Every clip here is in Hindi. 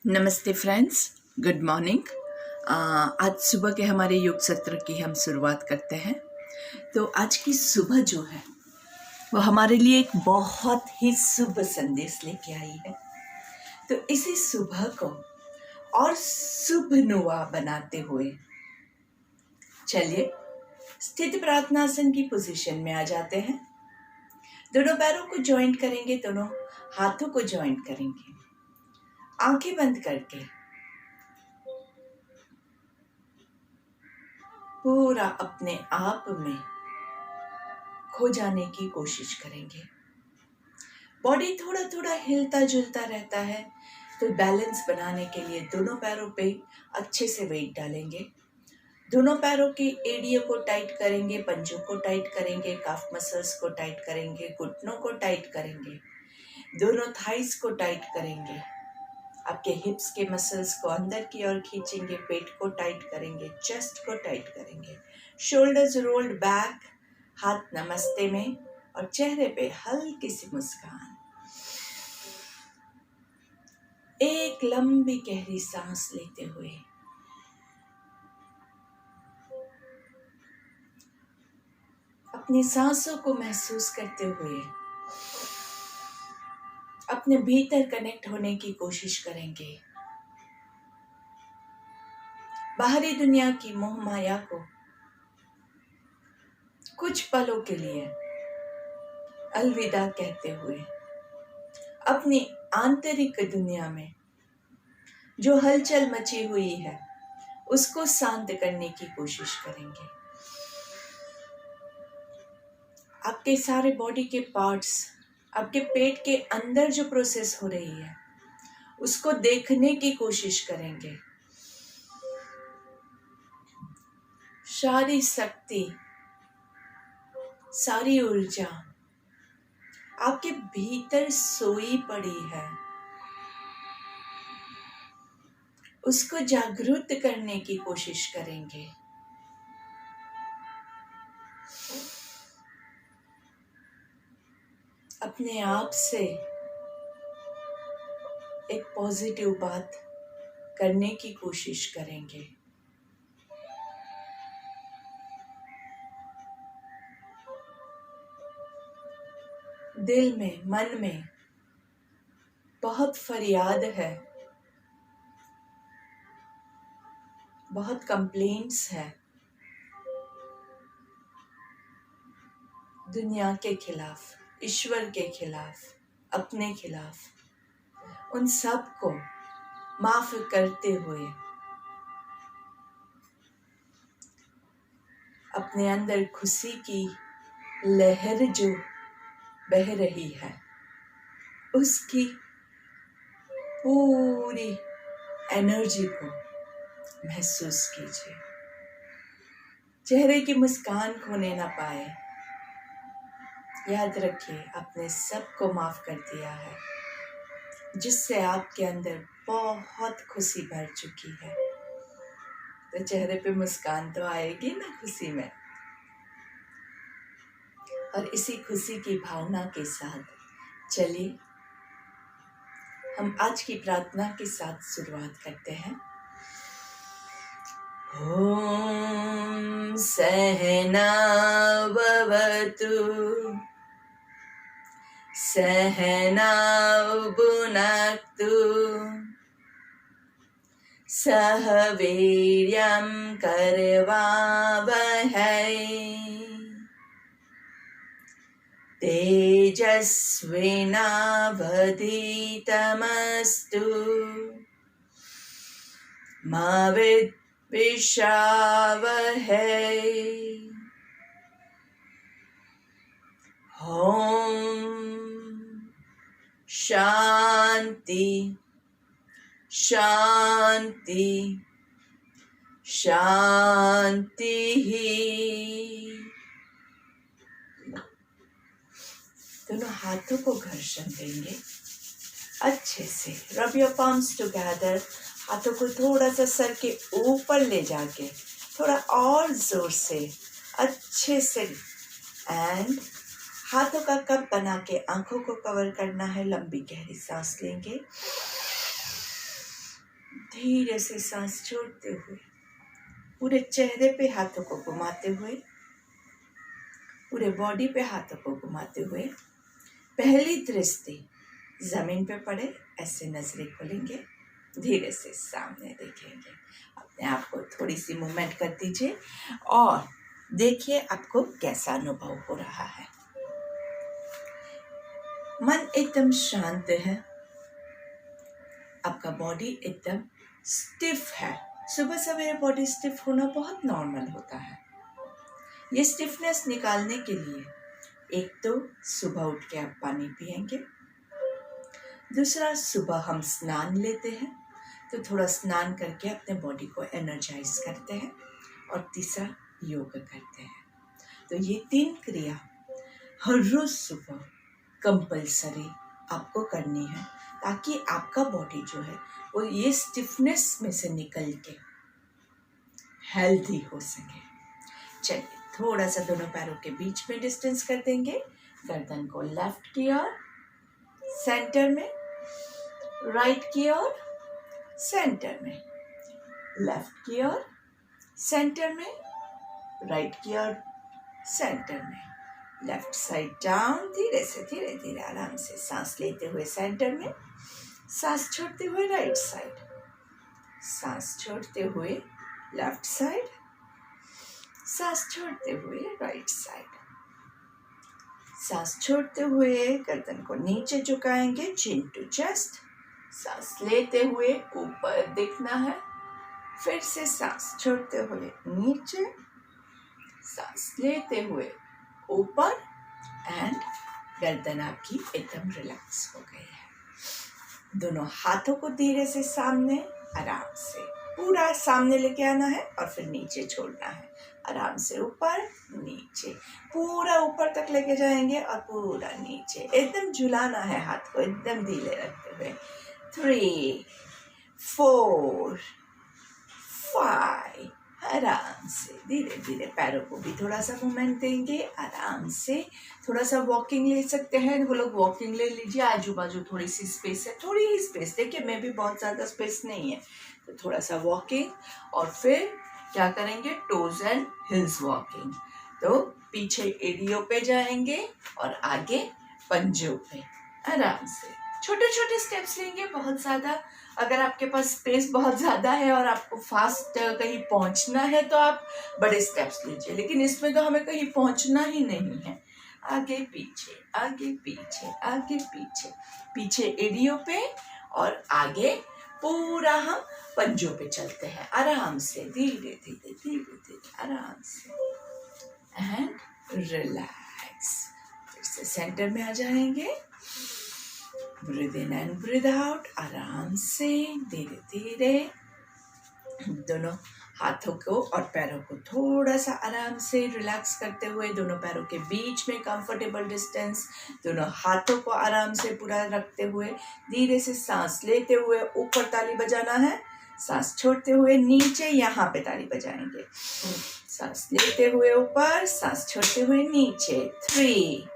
नमस्ते फ्रेंड्स, गुड मॉर्निंग। आज सुबह के हमारे योग सत्र की हम शुरुआत करते हैं। तो आज की सुबह जो है वो हमारे लिए एक बहुत ही शुभ संदेश लेके आई है। तो इसी सुबह को और शुभ नुमा बनाते हुए चलिए स्थित प्रार्थनासन की पोजीशन में आ जाते हैं। दोनों पैरों को जॉइंट करेंगे, दोनों हाथों को जॉइंट करेंगे, आंखें बंद करके पूरा अपने आप में खो जाने की कोशिश करेंगे। बॉडी थोड़ा थोड़ा हिलता जुलता रहता है, तो बैलेंस बनाने के लिए दोनों पैरों पे अच्छे से वेट डालेंगे। दोनों पैरों के एड़ियों को टाइट करेंगे, पंजों को टाइट करेंगे, काफ मसल्स को टाइट करेंगे, घुटनों को टाइट करेंगे, दोनों थाइस को टाइट करेंगे, आपके हिप्स के मसल्स को अंदर की ओर खींचेंगे, पेट को टाइट करेंगे, चेस्ट को टाइट करेंगे, शोल्डर्स रोल्ड बैक, हाथ नमस्ते में और चेहरे पे हल्की सी मुस्कान। एक लंबी गहरी सांस लेते हुए अपनी सांसों को महसूस करते हुए अपने भीतर कनेक्ट होने की कोशिश करेंगे। बाहरी दुनिया की मोह माया को कुछ पलों के लिए अलविदा कहते हुए अपनी आंतरिक दुनिया में जो हलचल मची हुई है उसको शांत करने की कोशिश करेंगे। आपके सारे बॉडी के पार्ट्स, आपके पेट के अंदर जो प्रोसेस हो रही है उसको देखने की कोशिश करेंगे। सारी शक्ति, सारी ऊर्जा आपके भीतर सोई पड़ी है, उसको जागृत करने की कोशिश करेंगे। अपने आप से एक पॉजिटिव बात करने की कोशिश करेंगे। दिल में, मन में बहुत फरियाद है, बहुत कंप्लेंट्स है दुनिया के खिलाफ, ईश्वर के खिलाफ, अपने खिलाफ। उन सब को माफ करते हुए अपने अंदर खुशी की लहर जो बह रही है उसकी पूरी एनर्जी को महसूस कीजिए। चेहरे की मुस्कान खोने ना पाए। याद रखिए, आपने सबको माफ कर दिया है, जिससे आपके अंदर बहुत खुशी भर चुकी है। तो चेहरे पे मुस्कान तो आएगी ना खुशी में। और इसी खुशी की भावना के साथ चलिए हम आज की प्रार्थना के साथ शुरुआत करते हैं। ओम सहना भवतु सहना भुनक्तु सह वीर्यं करवावहै तेजस्विनावधीतमस्तु मा विद्विषावहै। ओम शांति शांति शांति। दोनों हाथों को घर्षण देंगे अच्छे से। Rub your palms together. हाथों को थोड़ा सा सर के ऊपर ले जाके थोड़ा और जोर से अच्छे से एंड हाथों का कप बना के आंखों को कवर करना है। लंबी गहरी सांस लेंगे, धीरे से सांस छोड़ते हुए पूरे चेहरे पे हाथों को घुमाते हुए, पूरे बॉडी पे हाथों को घुमाते हुए पहली दृष्टि जमीन पे पड़े, ऐसे नजरें खोलेंगे, धीरे से सामने देखेंगे। अपने आप को थोड़ी सी मूवमेंट कर दीजिए और देखिए आपको कैसा अनुभव हो रहा है। मन एकदम शांत है, आपका बॉडी एकदम स्टिफ है। सुबह सवेरे बॉडी स्टिफ होना बहुत नॉर्मल होता है। ये स्टिफनेस निकालने के लिए एक तो सुबह उठ के आप पानी पिएंगे, दूसरा सुबह हम स्नान लेते हैं तो थोड़ा स्नान करके अपने बॉडी को एनर्जाइज करते हैं, और तीसरा योग करते हैं। तो ये 3 क्रिया हर रोज सुबह कंपल्सरी आपको करनी है, ताकि आपका बॉडी जो है वो ये स्टिफनेस में से निकल के हेल्दी हो सके। चलिए थोड़ा सा दोनों पैरों के बीच में डिस्टेंस कर देंगे। गर्दन को लेफ्ट की ओर सेंटर में, राइट की ओर सेंटर में, लेफ्ट की ओर सेंटर में, राइट की ओर सेंटर में, लेफ्ट साइड डाउन। धीरे से धीरे धीरे आराम से सांस लेते हुए सेंटर में, सांस छोड़ते हुए राइट साइड, सांस छोड़ते हुए लेफ्ट साइड, सांस छोड़ते हुए राइट साइड। सांस छोड़ते हुए गर्दन को नीचे झुकाएंगे, चिन टू चेस्ट। सांस लेते हुए ऊपर दिखना है, फिर से सांस छोड़ते हुए नीचे, सांस लेते हुए ऊपर, एंड गर्दन आपकी एकदम रिलैक्स हो गई है। दोनों हाथों को धीरे से सामने आराम से पूरा सामने लेके आना है और फिर नीचे छोड़ना है। आराम से ऊपर नीचे, पूरा ऊपर तक लेके जाएंगे और पूरा नीचे। एकदम झुलाना है हाथ को, एकदम ढीले रखते हुए। 3, 4, 5, आराम से धीरे धीरे पैरों को भी थोड़ा सा मूवमेंट देंगे। आराम से थोड़ा सा वॉकिंग ले सकते हैं, वो लोग वॉकिंग ले लीजिए। आजू बाजू थोड़ी सी स्पेस है, थोड़ी ही स्पेस, देखिए मैं भी बहुत ज़्यादा स्पेस नहीं है, तो थोड़ा सा वॉकिंग। और फिर क्या करेंगे, टोज एंड हिल्स वॉकिंग। तो पीछे एड़ियों पे जाएंगे और आगे पंजों पे। आराम से छोटे छोटे स्टेप्स लेंगे, बहुत ज़्यादा। अगर आपके पास स्पेस बहुत ज़्यादा है और आपको फास्ट कहीं पहुंचना है तो आप बड़े स्टेप्स लीजिए, लेकिन इसमें तो हमें कहीं पहुंचना ही नहीं है। आगे पीछे, आगे पीछे, आगे पीछे, पीछे एड़ियों पे और आगे पूरा हम पंजों पे चलते हैं। आराम से धीरे धीरे धीरे धीरे आराम से, एंड रिलैक्स। फिर से सेंटर में आ जाएंगे। Breathe in and breathe out. आराम से धीरे धीरे दोनों हाथों को और पैरों को थोड़ा सा आराम से रिलैक्स करते हुए, दोनों पैरों के बीच में कंफर्टेबल डिस्टेंस, दोनों हाथों को आराम से पूरा रखते हुए धीरे से सांस लेते हुए ऊपर ताली बजाना है, सांस छोड़ते हुए नीचे यहाँ पे ताली बजाएंगे। सांस लेते हुए ऊपर, सांस छोड़ते हुए नीचे। 3,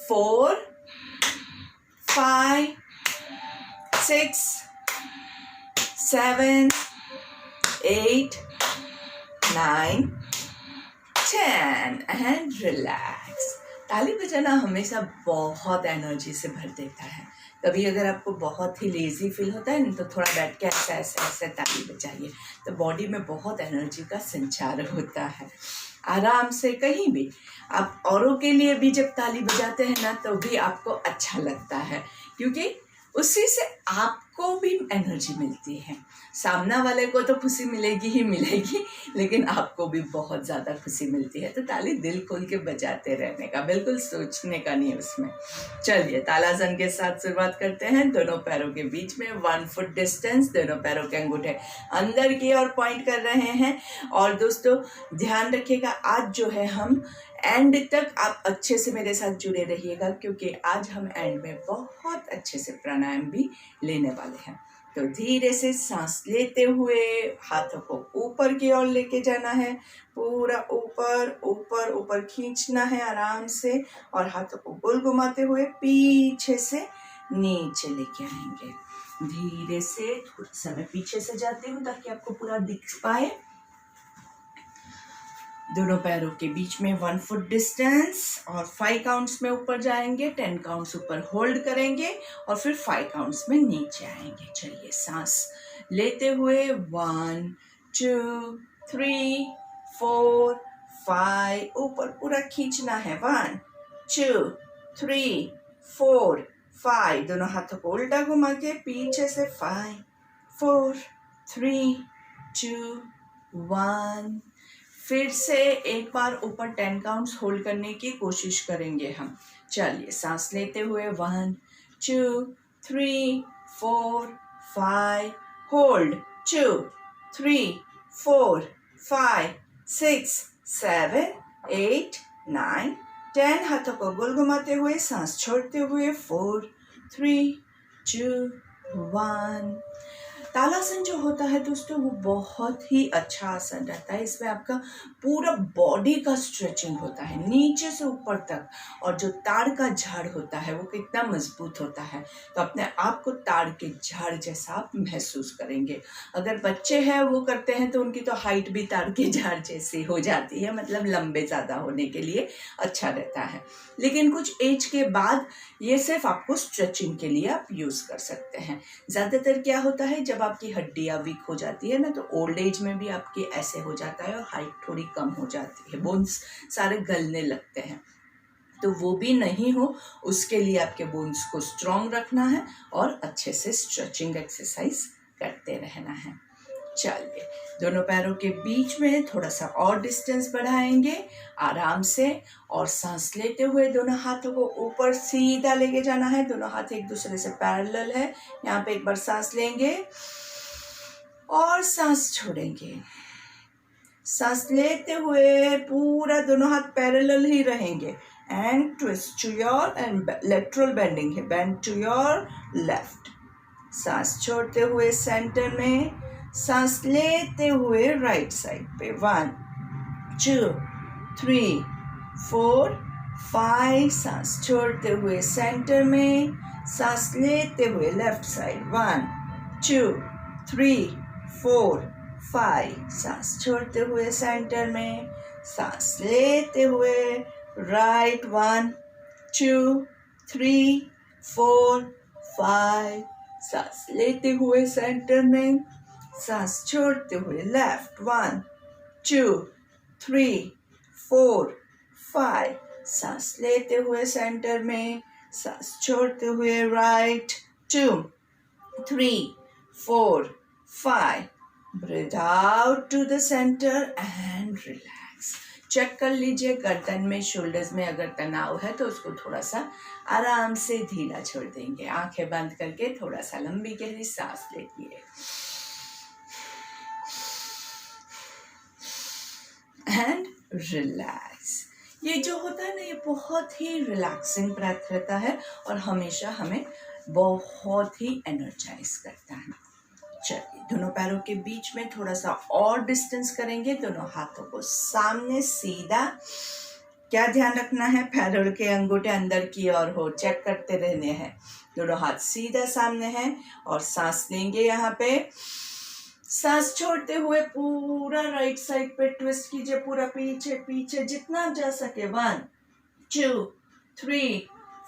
4, 5, 6, 7, 8, 9, 10 एंड रिलैक्स। ताली बजाना हमेशा बहुत एनर्जी से भर देता है। कभी अगर आपको बहुत ही लेजी फील होता है ना, तो थोड़ा बैठ के ऐसे ऐसे ऐसे ताली बजाइए, तो बॉडी में बहुत एनर्जी का संचार होता है। आराम से कहीं भी आप औरों के लिए भी जब ताली बजाते हैं ना, तो भी आपको अच्छा लगता है, क्योंकि उसी से आपको भी एनर्जी मिलती है। सामना वाले को तो खुशी मिलेगी ही मिलेगी, लेकिन आपको भी बहुत ज़्यादा खुशी मिलती है। तो ताली दिल खोल के बजाते रहने का, बिल्कुल सोचने का नहीं उसमें। चलिए तालासन के साथ शुरुआत करते हैं। दोनों पैरों के बीच में 1 फुट डिस्टेंस, दोनों पैरों के अंगूठे अंदर की ओर पॉइंट कर रहे हैं। और दोस्तों ध्यान रखिएगा, आज जो है हम एंड तक आप अच्छे से मेरे साथ जुड़े रहिएगा, क्योंकि आज हम एंड में बहुत अच्छे से प्राणायाम भी लेने वाले हैं। तो धीरे से सांस लेते हुए हाथों को ऊपर की ओर लेके जाना है, पूरा ऊपर ऊपर ऊपर खींचना है आराम से, और हाथों को गोल घुमाते हुए पीछे से नीचे लेके आएंगे। धीरे से थोड़ा सा मैं पीछे से जाती हूँ ताकि आपको पूरा दिख पाए। दोनों पैरों के बीच में 1 फुट डिस्टेंस, और 5 काउंट्स में ऊपर जाएंगे, 10 काउंट्स ऊपर होल्ड करेंगे और फिर 5 काउंट्स में नीचे आएंगे। चलिए सांस लेते हुए 1 2 3 4 5, ऊपर पूरा खींचना है। 1 2 3 4 5, दोनों हाथों को उल्टा घुमा के पीछे से 5 4 3 2 1। फिर से एक बार ऊपर 10 काउंट्स होल्ड करने की कोशिश करेंगे हम। चलिए सांस लेते हुए 1 2 3 4 5, होल्ड 2 3 4 5 6 7 8 9 10, हाथों को गोल घुमाते हुए सांस छोड़ते हुए 4 3 2 1। तालासन जो होता है दोस्तों वो बहुत ही अच्छा आसन रहता है। इसमें आपका पूरा बॉडी का स्ट्रेचिंग होता है नीचे से ऊपर तक, और जो ताड़ का झाड़ होता है वो कितना मजबूत होता है, तो अपने आप को ताड़ के झाड़ जैसा आप महसूस करेंगे। अगर बच्चे हैं वो करते हैं तो उनकी तो हाइट भी ताड़ के झाड़ जैसी हो जाती है, मतलब लंबे ज़्यादा होने के लिए अच्छा रहता है। लेकिन कुछ एज के बाद ये सिर्फ आपको स्ट्रेचिंग के लिए आप यूज़ कर सकते हैं। ज़्यादातर क्या होता है, जब आपकी हड्डियाँ वीक हो जाती है ना, तो ओल्ड एज में भी आपकी ऐसे हो जाता है और हाइट थोड़ी कम हो जाती है, बोन्स सारे गलने लगते हैं। तो वो भी नहीं हो, उसके लिए आपके बोन्स को स्ट्रॉन्ग रखना है और अच्छे से स्ट्रेचिंग एक्सरसाइज करते रहना है। चलिए दोनों पैरों के बीच में थोड़ा सा और डिस्टेंस बढ़ाएंगे आराम से, और सांस लेते हुए दोनों हाथों को ऊपर सीधा लेके जाना है। दोनों हाथ एक दूसरे से पैरेलल है। यहाँ पे एक बार सांस लेंगे और सांस छोड़ेंगे। सांस लेते हुए पूरा दोनों हाथ पैरेलल ही रहेंगे, and twist to your, and lateral bending है, बेंड टू योर लेफ्ट। सांस छोड़ते हुए सेंटर में, सांस लेते हुए राइट साइड पे 1 2 3 4 5, सांस छोड़ते हुए सेंटर में, सांस लेते हुए लेफ्ट साइड 1 2 3 4 5, सांस छोड़ते हुए सेंटर में, सांस लेते हुए राइट 1 2 3 4 5, सांस लेते हुए सेंटर में, सांस छोड़ते हुए लेफ्ट 1 2 3 4 5, सांस लेते हुए सेंटर में, सांस छोड़ते हुए right 2 3 4 5, breathe out to the centre and relax. Check कर लीजिए गर्दन में, शोल्डर्स में अगर तनाव है तो उसको थोड़ा सा आराम से ढीला छोड़ देंगे। आंखें बंद करके थोड़ा सा लंबी गहरी सांस लीजिए एंड रिलैक्स। ये जो होता है ना, ये बहुत ही रिलैक्सिंग ब्रेथ रहता है और हमेशा हमें बहुत ही एनर्जाइज करता है। चलिए दोनों पैरों के बीच में थोड़ा सा और डिस्टेंस करेंगे। दोनों हाथों को सामने सीधा। क्या ध्यान रखना है, पैरों के अंगूठे अंदर की ओर हो, चेक करते रहने हैं। दोनों हाथ सीधा सामने हैं और सांस लेंगे। यहाँ पे सांस छोड़ते हुए पूरा राइट साइड पे ट्विस्ट कीजिए, पूरा पीछे पीछे जितना जा सके। 1 2 3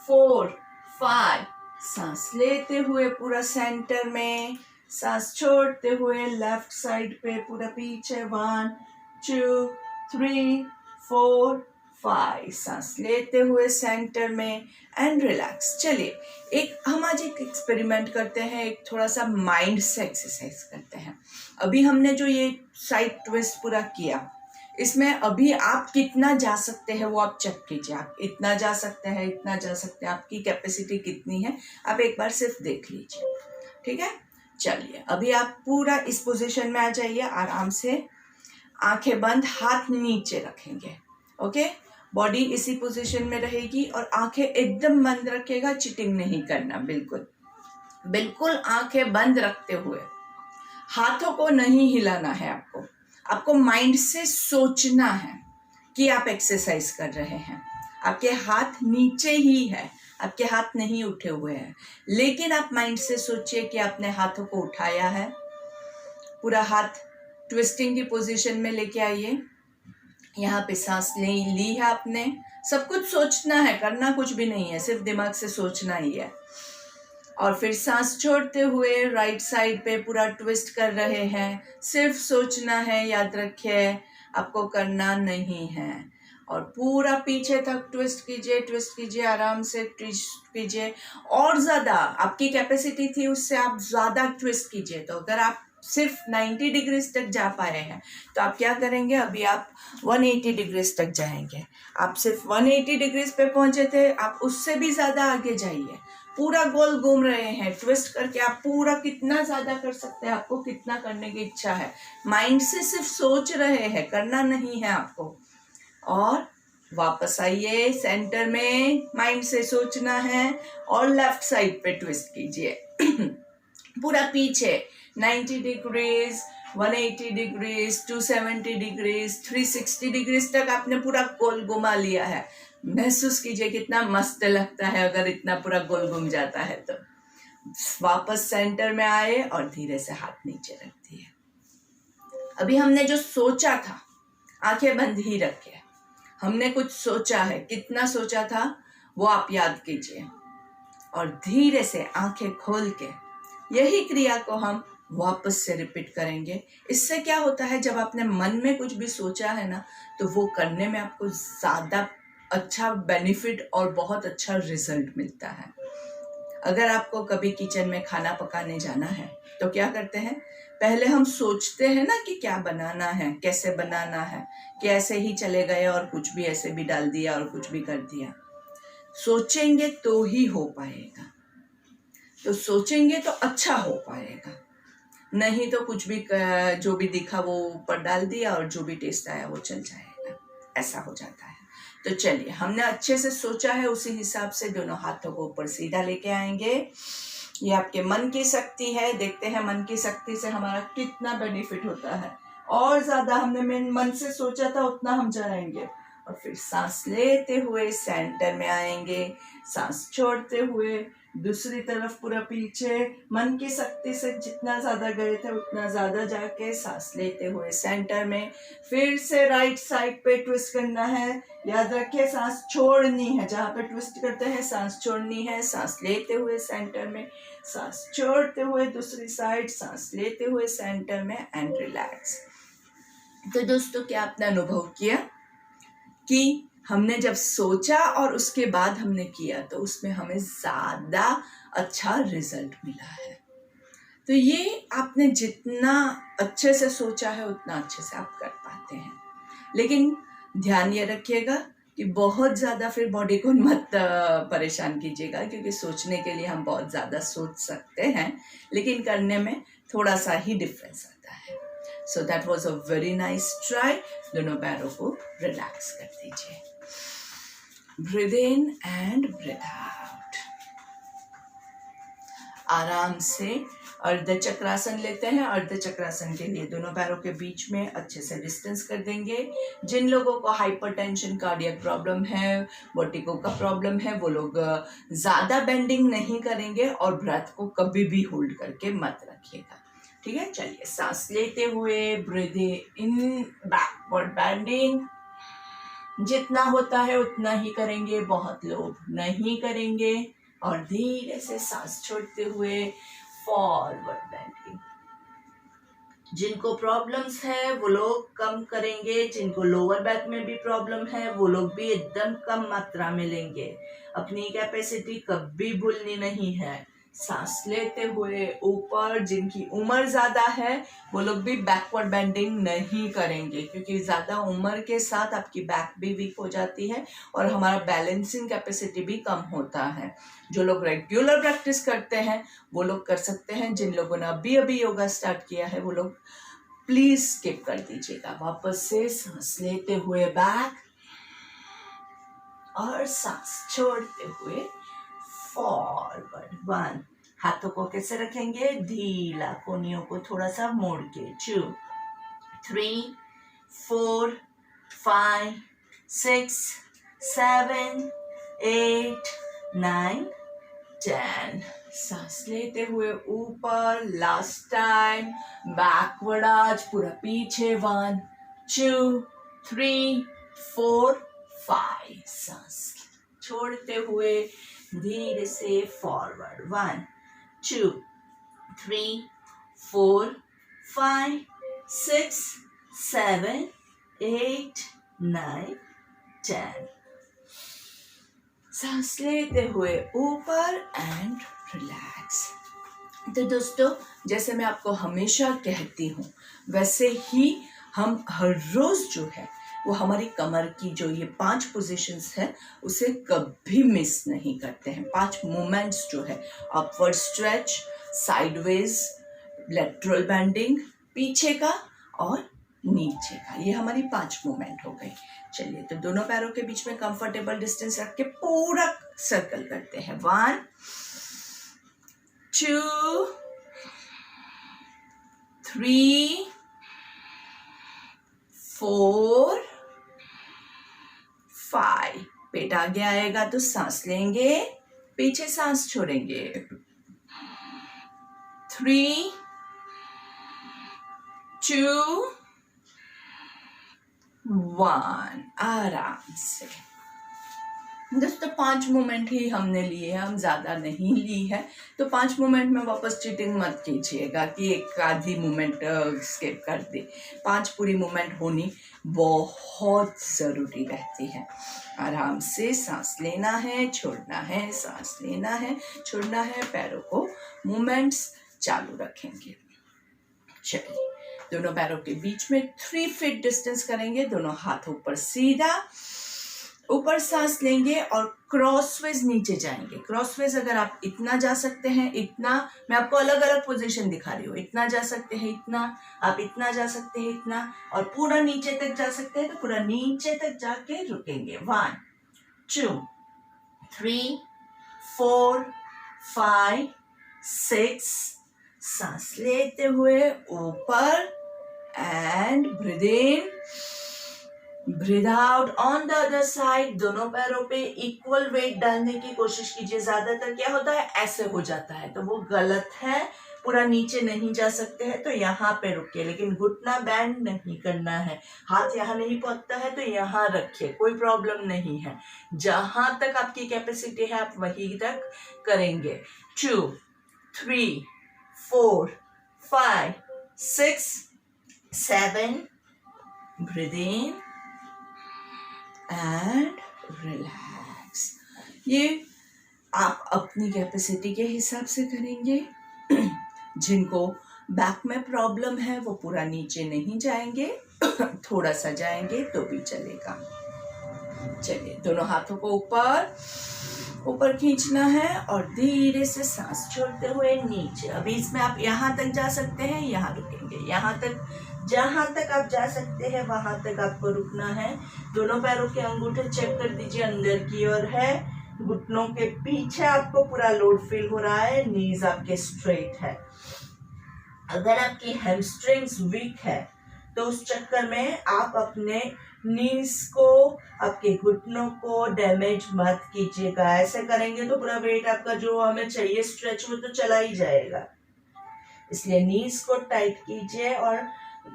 4 5, सांस लेते हुए पूरा सेंटर में, सांस छोड़ते हुए लेफ्ट साइड पे पूरा पीछे। 1 2 3 4 5, सांस लेते हुए सेंटर में एंड रिलैक्स। चलिए हम आज एक एक्सपेरिमेंट करते हैं, एक थोड़ा सा माइंड से एक्सरसाइज करते हैं। अभी हमने जो ये साइड ट्विस्ट पूरा किया, इसमें अभी आप कितना जा सकते हैं वो आप चेक कीजिए। आप इतना जा सकते हैं, इतना जा सकते हैं, आपकी कैपेसिटी कितनी है आप एक बार सिर्फ देख लीजिए, ठीक है। चलिए अभी आप पूरा इस पोजीशन में आ जाइए, आराम से आंखें बंद, हाथ नीचे रखेंगे। ओके, बॉडी इसी पोजीशन में रहेगी और आंखें एकदम बंद रखेगा, चिटिंग नहीं करना बिल्कुल। बिल्कुल आंखें बंद रखते हुए, हाथों को नहीं हिलाना है आपको माइंड से सोचना है कि आप एक्सरसाइज कर रहे हैं। आपके हाथ नीचे ही है, आपके हाथ नहीं उठे हुए हैं, लेकिन आप माइंड से सोचिए कि आपने हाथों को उठाया है, पूरा हाथ ट्विस्टिंग की पोजीशन में लेके आइए। यहाँ पे सांस ली है आपने, सब कुछ सोचना है, करना कुछ भी नहीं है, सिर्फ दिमाग से सोचना ही है। और फिर सांस छोड़ते हुए राइट साइड पे पूरा ट्विस्ट कर रहे हैं, सिर्फ सोचना है, याद रखिए आपको करना नहीं है। और पूरा पीछे तक ट्विस्ट कीजिए, आराम से ट्विस्ट कीजिए, और ज़्यादा आपकी कैपेसिटी थी उससे आप ज़्यादा ट्विस्ट कीजिए। तो अगर आप सिर्फ 90 डिग्रीज तक जा पाए हैं तो आप क्या करेंगे, अभी आप 180 डिग्रीज तक जाएंगे। आप सिर्फ 180 डिग्रीज पे पहुंचे थे, आप उससे भी ज़्यादा आगे जाइए। पूरा गोल घूम रहे हैं, ट्विस्ट करके आप पूरा कितना ज़्यादा कर सकते हैं, आपको कितना करने की इच्छा है, माइंड से सिर्फ सोच रहे हैं, करना नहीं है आपको। और वापस आइए सेंटर में, माइंड से सोचना है, और लेफ्ट साइड पे ट्विस्ट कीजिए पूरा पीछे 90 डिग्रीज, 180 डिग्रीज, 270 डिग्रीज, 360 डिग्रीज तक आपने पूरा गोल घुमा लिया है। महसूस कीजिए कितना मस्त लगता है अगर इतना पूरा गोल घूम जाता है तो। वापस सेंटर में आए और धीरे से हाथ नीचे रख दिए। अभी हमने जो सोचा था, आंखें बंद ही रखे, हमने कुछ सोचा है, कितना सोचा था वो आप याद कीजिए, और धीरे से आंखें खोल के यही क्रिया को हम वापस से रिपीट करेंगे। इससे क्या होता है, जब आपने मन में कुछ भी सोचा है ना, तो वो करने में आपको ज़्यादा अच्छा बेनिफिट और बहुत अच्छा रिजल्ट मिलता है। अगर आपको कभी किचन में खाना पकाने जाना है तो क्या करते हैं, पहले हम सोचते हैं ना कि क्या बनाना है, कैसे बनाना है, कि ऐसे ही चले गए और कुछ भी ऐसे भी डाल दिया और कुछ भी कर दिया। सोचेंगे तो ही हो पाएगा, तो सोचेंगे तो अच्छा हो पाएगा, नहीं तो कुछ भी जो भी दिखा वो ऊपर डाल दिया और जो भी टेस्ट आया वो चल जाएगा, ऐसा हो जाता है। तो चलिए, हमने अच्छे से सोचा है, उसी हिसाब से दोनों हाथों को ऊपर सीधा लेके आएंगे। ये आपके मन की शक्ति है, देखते हैं मन की शक्ति से हमारा कितना बेनिफिट होता है। और ज्यादा हमने मन से सोचा था उतना हम जाएंगे। और फिर सांस लेते हुए सेंटर में आएंगे, सांस छोड़ते हुए दूसरी तरफ पूरा पीछे, मन की शक्ति से जितना ज्यादा गए थे उतना ज्यादा जाके सांस लेते हुए सेंटर में, फिर से राइट साइड पे ट्विस्ट करना है। याद रखिए सांस छोड़नी है, जहाँ पे ट्विस्ट करते हैं सांस छोड़नी है। सांस लेते हुए सेंटर में, सांस छोड़ते हुए दूसरी साइड, सांस लेते हुए सेंटर में, एंड रिलैक्स। तो दोस्तों, क्या आपने अनुभव किया कि हमने जब सोचा और उसके बाद हमने किया तो उसमें हमें ज़्यादा अच्छा रिजल्ट मिला है। तो ये आपने जितना अच्छे से सोचा है उतना अच्छे से आप कर पाते हैं। लेकिन ध्यान ये रखिएगा कि बहुत ज़्यादा फिर बॉडी को मत परेशान कीजिएगा, क्योंकि सोचने के लिए हम बहुत ज़्यादा सोच सकते हैं, लेकिन करने में थोड़ा सा ही डिफरेंस आता है। So that was a very nice try. दोनों पैरों को रिलैक्स कर दीजिए। Breathe in and breathe out. आराम से अर्ध चक्रासन लेते हैं। अर्ध चक्रासन के लिए दोनों पैरों के बीच में अच्छे से डिस्टेंस कर देंगे। जिन लोगों को हाइपरटेंशन, कार्डियक प्रॉब्लम है, वर्टिगो का प्रॉब्लम है, वो लोग ज़्यादा बेंडिंग नहीं करेंगे और ब्रेथ को कभी भी होल्ड करके मत रखिएगा। ठीक है, चलिए सांस लेते हुए ब्रीथ इन, बैकवर्ड बेंडिंग जितना होता है उतना ही करेंगे, बहुत लोग नहीं करेंगे। और धीरे से सांस छोड़ते हुए फॉरवर्ड बेंडिंग। जिनको प्रॉब्लम्स है वो लोग कम करेंगे, जिनको लोअर बैक में भी प्रॉब्लम है वो लोग भी एकदम कम मात्रा में लेंगे। अपनी कैपेसिटी कभी भूलनी नहीं है। सांस लेते हुए ऊपर, जिनकी उम्र ज्यादा है वो लोग भी बैकवर्ड बेंडिंग नहीं करेंगे, क्योंकि ज्यादा उम्र के साथ आपकी बैक भी वीक हो जाती है और हमारा बैलेंसिंग कैपेसिटी भी कम होता है। जो लोग रेगुलर प्रैक्टिस करते हैं वो लोग कर सकते हैं। जिन लोगों ने अभी अभी योगा स्टार्ट किया है वो लोग प्लीज स्किप कर दीजिएगा। वापस से सांस लेते हुए बैक और सांस छोड़ते हुए फॉरवर्ड। 1 हाथों को कैसे रखेंगे, ढीला, कोनियों को थोड़ा सा मोड़ के। 2 3 4 5 6 7 8 9 10। सांस लेते हुए ऊपर, लास्ट टाइम, बैकवर्ड आज पूरा पीछे। 1 2 3 4 5। सांस छोड़ते हुए धीरे से फॉरवर्ड। 1 2 3 4 5 6 7 8 9 10। सांस लेते हुए ऊपर एंड रिलैक्स। तो दोस्तों, जैसे मैं आपको हमेशा कहती हूँ, वैसे ही हम हर रोज जो है वो हमारी कमर की जो ये 5 पोजीशंस है उसे कभी मिस नहीं करते हैं। 5 मूवमेंट्स जो है, upward stretch, sideways, lateral bending, पीछे का और नीचे का, ये हमारी 5 मूवमेंट हो गई। चलिए, तो दोनों पैरों के बीच में कंफर्टेबल डिस्टेंस रख के पूरा सर्कल करते हैं। 1 2 3 4 5। पेट आगे आएगा तो सांस लेंगे, पीछे सांस छोड़ेंगे। 3 2 1। आराम से। दोस्तों, 5 मोमेंट ही हमने लिए हैं, हम ज्यादा नहीं ली है, तो 5 मोमेंट में वापस चीटिंग मत कीजिएगा कि एक आधी मोमेंट स्किप कर दे। 5 पूरी मोमेंट होनी बहुत जरूरी रहती है। आराम से सांस लेना है, छोड़ना है, सांस लेना है, छोड़ना है, पैरों को मूवमेंट्स चालू रखेंगे। चलिए, दोनों पैरों के बीच में 3 फीट डिस्टेंस करेंगे, दोनों हाथ ऊपर सीधा, ऊपर सांस लेंगे और क्रॉसवेज नीचे जाएंगे। क्रॉसवेज अगर आप इतना जा सकते हैं, इतना, मैं आपको अलग अलग पोजीशन दिखा रही हूँ, इतना जा सकते हैं, इतना, आप इतना जा सकते हैं, इतना, और पूरा नीचे तक जा सकते हैं तो पूरा नीचे तक जाके रुकेंगे। 1 2 3 4 5 6। सांस लेते हुए ऊपर and breathe in, breathe out on the other side. दोनों पैरों पे इक्वल वेट डालने की कोशिश कीजिए। ज्यादातर क्या होता है, ऐसे हो जाता है, तो वो गलत है। पूरा नीचे नहीं जा सकते हैं तो यहाँ पे रुकिए, लेकिन घुटना बैंड नहीं करना है। हाथ यहाँ नहीं पहुंचता है तो यहाँ रखिए, कोई प्रॉब्लम नहीं है। जहां तक आपकी कैपेसिटी है आप वहीं तक करेंगे। 2 3 4 5 6 7। Breathe in and relax. ये आप अपनी कैपेसिटी के हिसाब से करेंगे। जिनको बैक में प्रॉब्लम है वो पूरा नीचे नहीं जाएंगे, थोड़ा सा जाएंगे तो भी चलेगा। चलिए, दोनों हाथों को ऊपर ऊपर खींचना है और धीरे से सांस छोड़ते हुए नीचे। अभी इसमें आप यहाँ तक जा सकते हैं, यहाँ रुकेंगे। यहाँ तक, जहां तक आप जा सकते हैं वहां तक आपको रुकना है। दोनों पैरों के अंगूठे चेक कर दीजिए, अंदर की ओर है। घुटनों के पीछे आपको पूरा लोड फील हो रहा है, नीज आपके स्ट्रेट है। अगर आपकी हैमस्ट्रिंग्स वीक है तो उस चक्कर में आप अपने नीज को, आपके घुटनों को डैमेज मत कीजिएगा। ऐसे करेंगे तो पूरा वेट आपका जो हमें चाहिए स्ट्रेच में तो चला ही जाएगा। इसलिए नीज को टाइट कीजिए और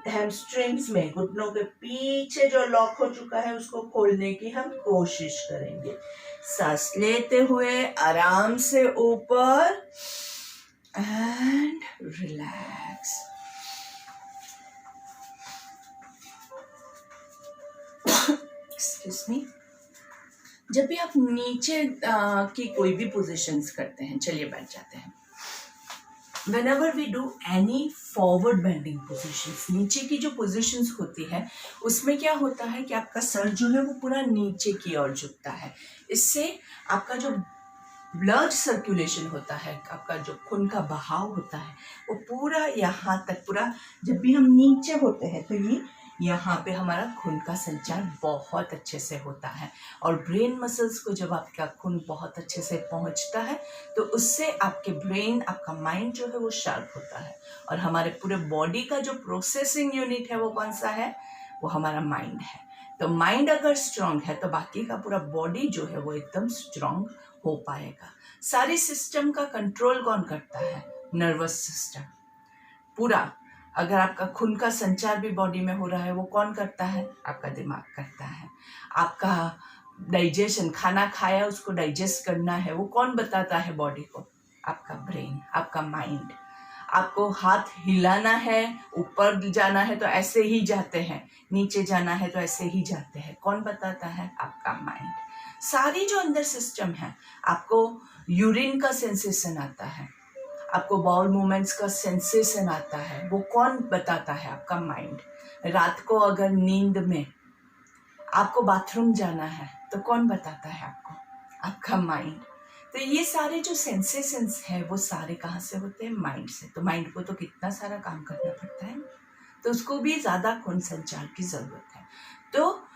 हैमस्ट्रिंग्स में, घुटनों के पीछे जो लॉक हो चुका है उसको खोलने की हम कोशिश करेंगे। सांस लेते हुए आराम से ऊपर एंड रिलैक्स। Excuse me. जब भी आप नीचे की कोई भी पोजीशंस करते हैं, चलिए बैठ जाते हैं। Whenever we do any forward bending positions, नीचे की जो पोजीशंस होती है उसमें क्या होता है कि आपका सर जो है वो पूरा नीचे की ओर झुकता है। इससे आपका जो ब्लड सर्कुलेशन होता है, आपका जो खून का बहाव होता है वो पूरा यहाँ तक, पूरा जब भी हम नीचे होते हैं तो ये यहाँ पे हमारा खून का संचार बहुत अच्छे से होता है, और ब्रेन मसल्स को जब आपका खून बहुत अच्छे से पहुँचता है तो उससे आपके ब्रेन, आपका माइंड जो है वो शार्प होता है। और हमारे पूरे बॉडी का जो प्रोसेसिंग यूनिट है वो कौन सा है? वो हमारा माइंड है। तो माइंड अगर स्ट्रांग है तो बाकी का पूरा बॉडी जो है वो एकदम स्ट्रांग हो पाएगा। सारी सिस्टम का कंट्रोल कौन करता है? नर्वस सिस्टम पूरा। अगर आपका खून का संचार भी बॉडी में हो रहा है वो कौन करता है? आपका दिमाग करता है। आपका डाइजेशन, खाना खाया उसको डाइजेस्ट करना है, वो कौन बताता है बॉडी को? आपका ब्रेन, आपका माइंड। आपको हाथ हिलाना है, ऊपर जाना है तो ऐसे ही जाते हैं, नीचे जाना है तो ऐसे ही जाते हैं, कौन बताता है? आपका माइंड। सारी जो अंदर सिस्टम है, आपको यूरिन का सेंसेशन आता है, आपको बाउल मूवमेंट्स का सेंसेशन आता है, वो कौन बताता है? आपका माइंड। रात को अगर नींद में आपको बाथरूम जाना है तो कौन बताता है आपको? आपका माइंड। तो ये सारे जो सेंसेशंस है वो सारे कहाँ से होते हैं? माइंड से। तो माइंड को तो कितना सारा काम करना पड़ता है, तो उसको भी ज्यादा खून संचार की जरूरत है। तो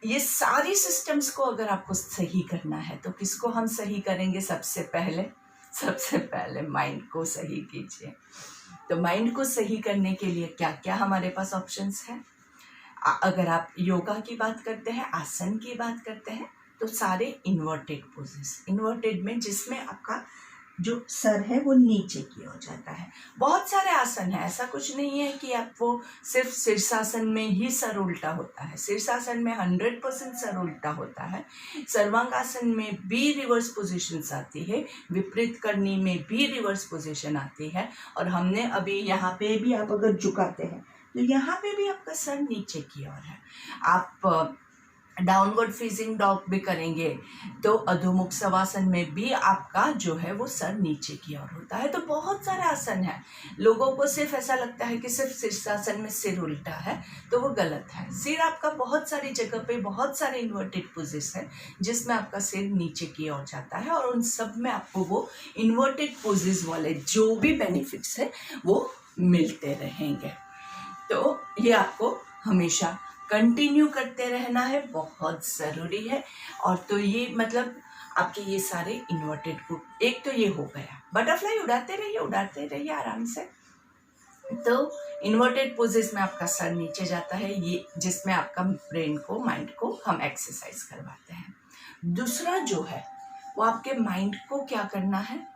ये सारी सिस्टम्स को अगर आपको सही करना है तो किसको हम सही करेंगे? सबसे पहले माइंड को सही कीजिए। तो माइंड को सही करने के लिए क्या क्या हमारे पास ऑप्शंस हैं? अगर आप योगा की बात करते हैं, आसन की बात करते हैं, तो सारे इन्वर्टेड पोजेस, इन्वर्टेड में जिसमें आपका जो सर है वो नीचे की ओर जाता है। बहुत सारे आसन है, ऐसा कुछ नहीं है कि आप वो सिर्फ शीर्षासन में ही सर उल्टा होता है। शीर्षासन में 100% सर उल्टा होता है। सर्वांगासन में भी रिवर्स पोजीशंस आती है, विपरीत करनी में भी रिवर्स पोजीशन आती है। और हमने अभी यहाँ पे भी आप अगर झुकाते हैं तो यहाँ पे भी आपका सर नीचे की ओर है। आप डाउनवर्ड फेसिंग डॉग भी करेंगे तो अधोमुख शवासन में भी आपका जो है वो सर नीचे की ओर होता है। तो बहुत सारे आसन है। लोगों को सिर्फ ऐसा लगता है कि सिर्फ शीर्षासन में सिर उल्टा है, तो वो गलत है। सिर आपका बहुत सारी जगह पे बहुत सारे इन्वर्टेड पोजेस है जिसमें आपका सिर नीचे की ओर जाता है, और उन सब में आपको वो इन्वर्टेड पोजेस वाले जो भी बेनिफिट्स है वो मिलते रहेंगे। तो ये आपको हमेशा कंटिन्यू करते रहना है, बहुत ज़रूरी है। और तो ये मतलब आपके ये सारे इन्वर्टेड ग्रुप, एक तो ये हो गया। बटरफ्लाई उड़ाते रहिए आराम से। तो इन्वर्टेड पोजेस में आपका सर नीचे जाता है, ये जिसमें आपका ब्रेन को, माइंड को हम एक्सरसाइज करवाते हैं। दूसरा जो है वो आपके माइंड को क्या करना है?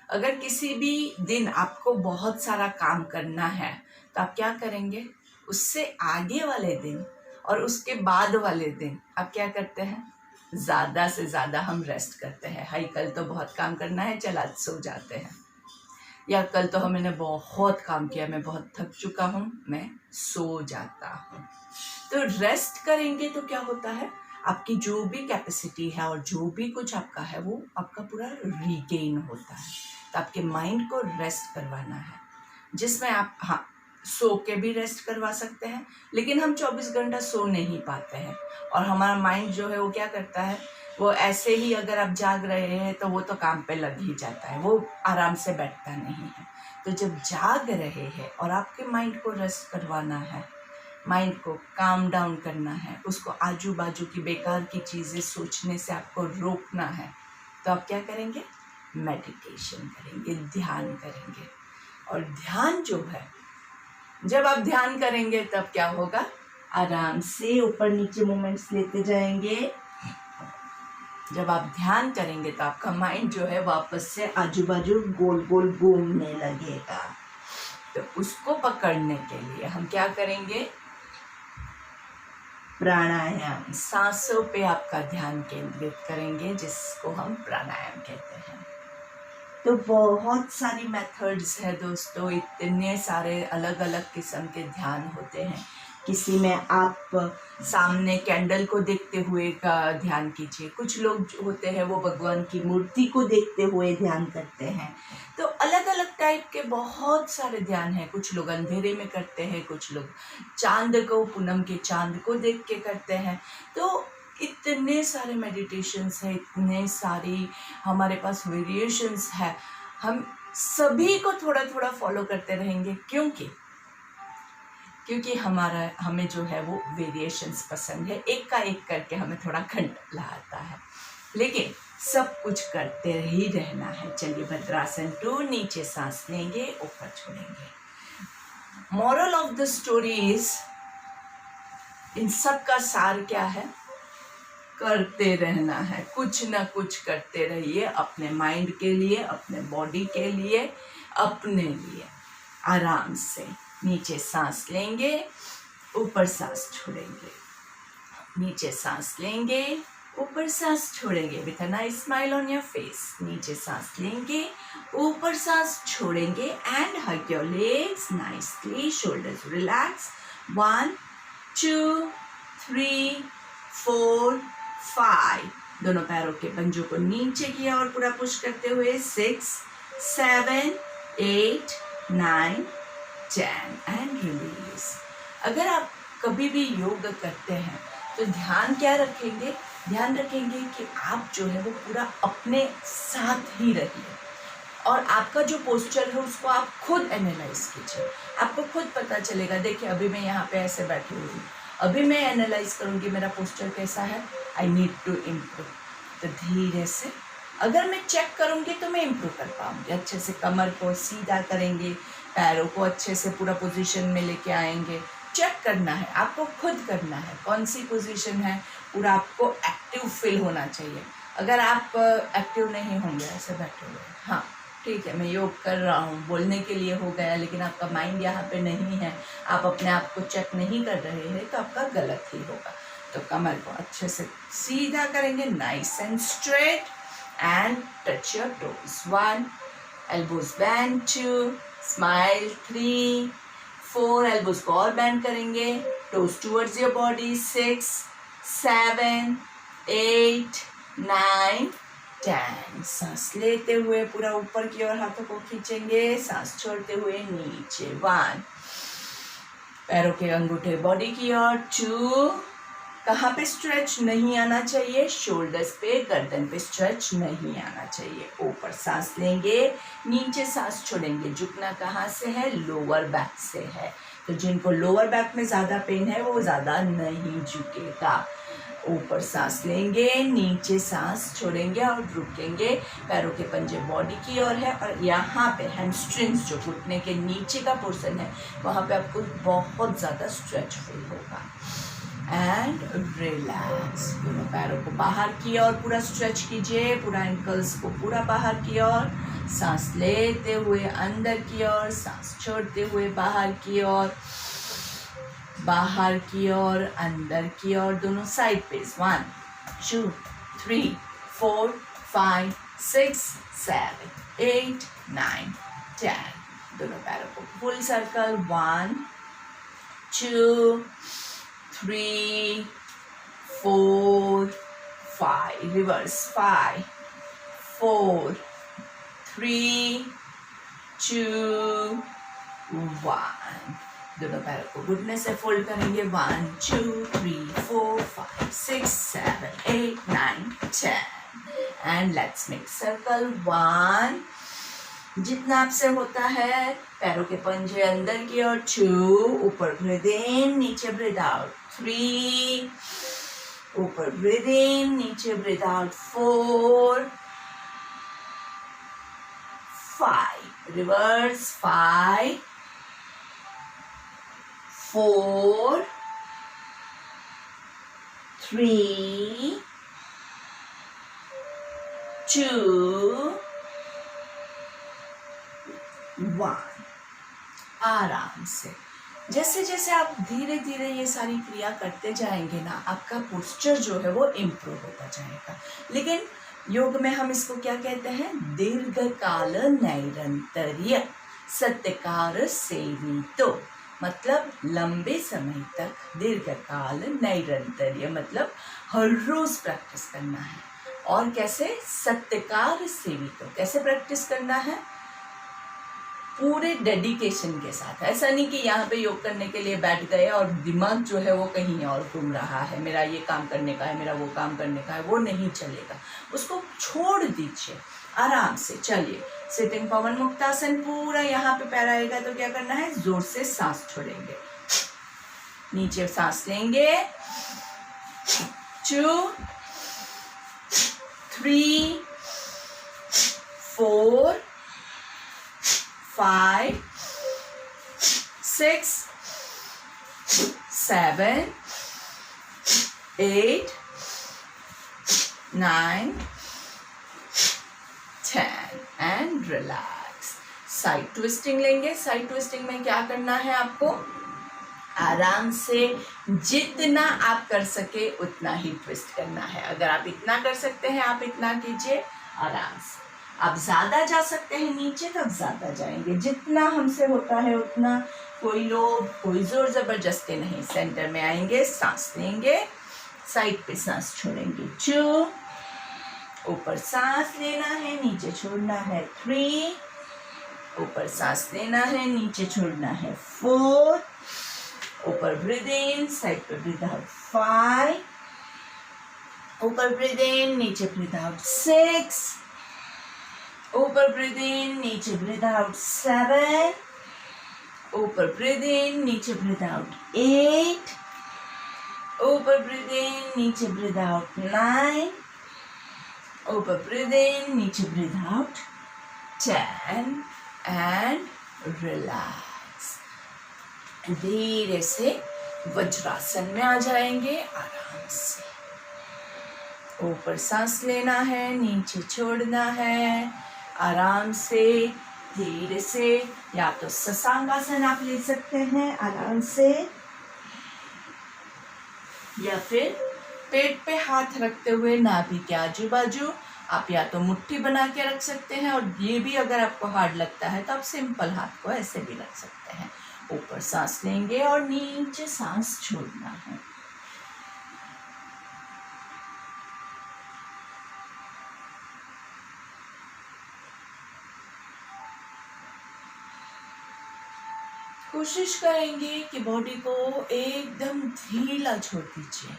अगर किसी भी दिन आपको बहुत सारा काम करना है तो आप क्या करेंगे? उससे आगे वाले दिन और उसके बाद वाले दिन आप क्या करते हैं? ज़्यादा से ज़्यादा हम रेस्ट करते हैं। हाई कल तो बहुत काम करना है, चल आज सो जाते हैं, या कल तो मैंने बहुत काम किया, मैं बहुत थक चुका हूँ, मैं सो जाता हूँ। तो रेस्ट करेंगे तो क्या होता है? आपकी जो भी कैपेसिटी है और जो भी कुछ आपका है वो आपका पूरा रीगेन होता है। तो आपके माइंड को रेस्ट करवाना है, जिसमें आप सो के भी रेस्ट करवा सकते हैं, लेकिन हम 24 घंटा सो नहीं पाते हैं और हमारा माइंड जो है वो क्या करता है? वो ऐसे ही, अगर आप जाग रहे हैं तो वो तो काम पे लग ही जाता है, वो आराम से बैठता नहीं है। तो जब जाग रहे हैं और आपके माइंड को रेस्ट करवाना है, माइंड को काम डाउन करना है, उसको आजू बाजू की बेकार की चीज़ें सोचने से आपको रोकना है, तो आप क्या करेंगे? मेडिटेशन करेंगे, ध्यान करेंगे। और ध्यान जो है, जब आप ध्यान करेंगे तब क्या होगा? आराम से ऊपर नीचे मूवमेंट्स लेते जाएंगे। जब आप ध्यान करेंगे तो आपका माइंड जो है वापस से आजू बाजू गोल गोल घूमने लगेगा। तो उसको पकड़ने के लिए हम क्या करेंगे? प्राणायाम, सांसों पे आपका ध्यान केंद्रित करेंगे, जिसको हम प्राणायाम कहते हैं। तो बहुत सारी मेथड्स है दोस्तों, इतने सारे अलग अलग किस्म के ध्यान होते हैं। किसी में आप सामने कैंडल को देखते हुए का ध्यान कीजिए, कुछ लोग जो होते हैं वो भगवान की मूर्ति को देखते हुए ध्यान करते हैं। तो अलग अलग टाइप के बहुत सारे ध्यान हैं। कुछ लोग अंधेरे में करते हैं, कुछ लोग चांद को, पूनम के चांद को देख के करते हैं। तो इतने सारे मेडिटेशंस है, इतने सारी हमारे पास वेरिएशंस है। हम सभी को थोड़ा थोड़ा फॉलो करते रहेंगे। क्योंकि हमें जो है वो वेरिएशंस पसंद है, एक का एक करके हमें थोड़ा कंटाला आता है, लेकिन सब कुछ करते ही रहना है। चलिए भद्रासन 2, नीचे सांस लेंगे, ऊपर छोड़ेंगे। Moral of the story is, इन सब का सार क्या है? करते रहना है, कुछ ना कुछ करते रहिए, अपने माइंड के लिए, अपने बॉडी के लिए, अपने लिए। आराम से नीचे सांस लेंगे, ऊपर सांस छोड़ेंगे, नीचे सांस लेंगे, ऊपर सांस छोड़ेंगे, with a nice smile on your face. नीचे सांस लेंगे, ऊपर सांस छोड़ेंगे, and hug your legs nicely, shoulders relax. 1 2 3 4 5, दोनों पैरों के पंजों को नीचे किया और पूरा पुश करते हुए 6 7 8 9 10 एंड रिलीज। अगर आप कभी भी योग करते हैं तो ध्यान क्या रखेंगे? ध्यान रखेंगे कि आप जो है वो पूरा अपने साथ ही रहिए, और आपका जो पोस्चर है उसको आप खुद एनालाइज कीजिए, आपको खुद पता चलेगा। देखिए अभी मैं यहाँ पे ऐसे बैठी हुई हूँ, अभी मैं एनालाइज करूँगी मेरा पोस्चर कैसा है, आई नीड टू इम्प्रूव। तो धीरे से अगर मैं चेक करूँगी तो मैं इम्प्रूव कर पाऊँगी। अच्छे से कमर को सीधा करेंगे, पैरों को अच्छे से पूरा पोजीशन में लेके आएंगे। चेक करना है, आपको खुद करना है कौन सी पोजीशन है, पूरा आपको एक्टिव फील होना चाहिए। अगर आप एक्टिव नहीं होंगे, ऐसे बैठे हुए, हाँ ठीक है मैं योग कर रहा हूँ बोलने के लिए हो गया, लेकिन आपका माइंड यहाँ पे नहीं है, आप अपने आप को चेक नहीं कर रहे हैं, तो आपका गलत ही होगा। तो कमर को अच्छे से सीधा करेंगे, nice and straight, and touch your toes. 1 elbows band, 2 smile, 3 4 elbows को और बैंड करेंगे, टोज टूवर्ड्स योर बॉडी, 6 7 8 9 10। सांस लेते हुए पूरा ऊपर की ओर हाथों को खींचेंगे, सांस छोड़ते हुए नीचे। 1 पैरों के अंगूठे बॉडी की ओर, 2 कहाँ पे स्ट्रेच नहीं आना चाहिए, शोल्डर्स पे, गर्दन पे स्ट्रेच नहीं आना चाहिए। ऊपर सांस लेंगे, नीचे सांस छोड़ेंगे। झुकना कहाँ से है, लोअर बैक से है, तो जिनको लोअर बैक में ज़्यादा पेन है वो ज़्यादा नहीं झुकेगा। ऊपर सांस लेंगे, नीचे सांस छोड़ेंगे और रुकेंगे। पैरों के पंजे बॉडी की ओर है, और यहाँ पे हैमस्ट्रिंग्स जो घुटने के नीचे का पोर्शन है वहाँ पे आपको बहुत ज़्यादा स्ट्रेच फील होगा। एंड रिलैक्स, दोनों पैरों को बाहर की ओर पूरा स्ट्रेच कीजिए, पूरा एंकल्स को पूरा बाहर की ओर। सांस लेते हुए अंदर की ओर, सांस छोड़ते हुए बाहर की ओर, बाहर की ओर, अंदर की ओर, दोनों साइड पे। 1 2 3 4 5 6 7 8 9 10, दोनों पैरों को फुल सर्कल। 1 2 3 4 5, रिवर्स, 5 4 3 2 1, दोनों पैरों को घुटने से फोल्ड करेंगे। 1 2 3 4 5 6 7 8 9 10, एंड लेट्स मेक सर्कल। 1, जितना आपसे होता है पैरों के पंजे अंदर की ओर। 2, ऊपर ब्रीद इन, नीचे ब्रीद आउट। 3, ऊपर ब्रीद इन, नीचे ब्रीद आउट। 4 5, रिवर्स। 5 4 3 2 1। आराम से, जैसे जैसे आप धीरे धीरे ये सारी क्रिया करते जाएंगे ना, आपका पोस्चर जो है वो इम्प्रूव होता जाएगा। लेकिन योग में हम इसको क्या कहते हैं, दीर्घकाल नैरंतर्य सत्यकार सेवितो, मतलब लंबे समय तक, दीर्घकाल नैरंतर्य मतलब हर रोज प्रैक्टिस करना है। और कैसे, सत्यकार सेवितो, कैसे प्रैक्टिस करना है, पूरे डेडिकेशन के साथ। ऐसा नहीं कि यहाँ पे योग करने के लिए बैठ गए और दिमाग जो है वो कहीं और घूम रहा है, मेरा ये काम करने का है, मेरा वो काम करने का है, वो नहीं चलेगा, उसको छोड़ दीजिए। आराम से चलिए, सिटिंग पवन मुक्तासन, पूरा यहाँ पे पैर आएगा तो क्या करना है, जोर से सांस छोड़ेंगे। नीचे सांस लेंगे, 2 3 4 5 6 7 8 9 10 एंड रिलैक्स। साइड ट्विस्टिंग लेंगे। साइड ट्विस्टिंग में क्या करना है आपको, आराम से जितना आप कर सके उतना ही ट्विस्ट करना है। अगर आप इतना कर सकते हैं आप इतना कीजिए आराम से। आप ज्यादा जा सकते हैं नीचे तो आप ज्यादा जाएंगे, जितना हमसे होता है उतना। कोई लोग कोई जोर जबरदस्ती नहीं। सेंटर में आएंगे, सांस लेंगे, साइड पे सांस छोड़ेंगे, 2 ऊपर सांस लेना है, नीचे छोड़ना है, 3 ऊपर सांस लेना है, नीचे छोड़ना है, 4 ऊपर ब्रीद इन, साइड पे ब्रीद आउट, 5 ऊपर ब्रीद इन, नीचे ब्रीद आउट, 6 ऊपर ब्रीद इन, नीचे ब्रीद आउट, 7 ऊपर ब्रीद इन, नीचे ब्रीद आउट, 8 ऊपर ब्रीद इन, नीचे ब्रीद आउट, 9 ऊपर ब्रीद इन, नीचे ब्रीद आउट, 10 एंड रिलैक्स। धीरे से वज्रासन में आ जाएंगे आराम से। ऊपर सांस लेना है, नीचे छोड़ना है, आराम से धीरे से। या तो शशांकासन आप ले सकते हैं आराम से, या फिर पेट पे हाथ रखते हुए नाभि के आजू बाजू आप या तो मुट्ठी बना के रख सकते हैं, और ये भी अगर आपको हार्ड लगता है तो आप सिंपल हाथ को ऐसे भी रख सकते हैं। ऊपर सांस लेंगे और नीचे सांस छोड़ना है। कोशिश करेंगे कि बॉडी को एकदम ढीला छोड़ दीजिए।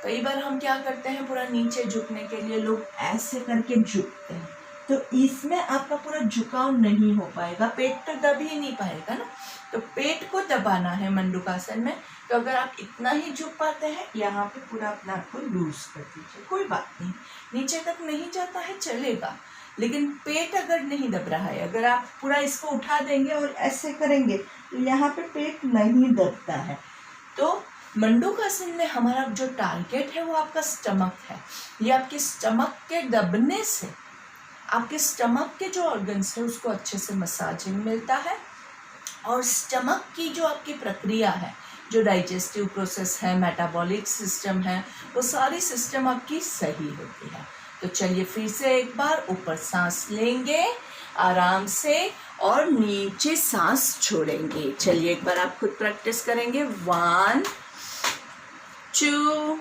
कई बार हम क्या करते हैं, पूरा नीचे झुकने के लिए लोग ऐसे करके झुकते हैं, तो इसमें आपका पूरा झुकाव नहीं हो पाएगा, पेट तो दब ही नहीं पाएगा ना। तो पेट को दबाना है मंडूकासन में। तो अगर आप इतना ही झुक पाते हैं, यहाँ पे पूरा अपना आप को लूज कर दीजिए, कोई बात नहीं। नीचे तक नहीं जाता है चलेगा, लेकिन पेट अगर नहीं दब रहा है, अगर आप पूरा इसको उठा देंगे और ऐसे करेंगे तो यहाँ पे पेट नहीं दबता है। तो मंडूकासन में हमारा जो टारगेट है वो आपका स्टमक है। ये आपके स्टमक के दबने से आपके स्टमक के जो ऑर्गन्स है उसको अच्छे से मसाजिंग मिलता है, और स्टमक की जो आपकी प्रक्रिया है, जो डाइजेस्टिव प्रोसेस है, मेटाबॉलिक सिस्टम है, वो सारी सिस्टम आपकी सही होती है। तो चलिए फिर से एक बार ऊपर सांस लेंगे आराम से और नीचे सांस छोड़ेंगे। चलिए एक बार आप खुद प्रैक्टिस करेंगे, 1 2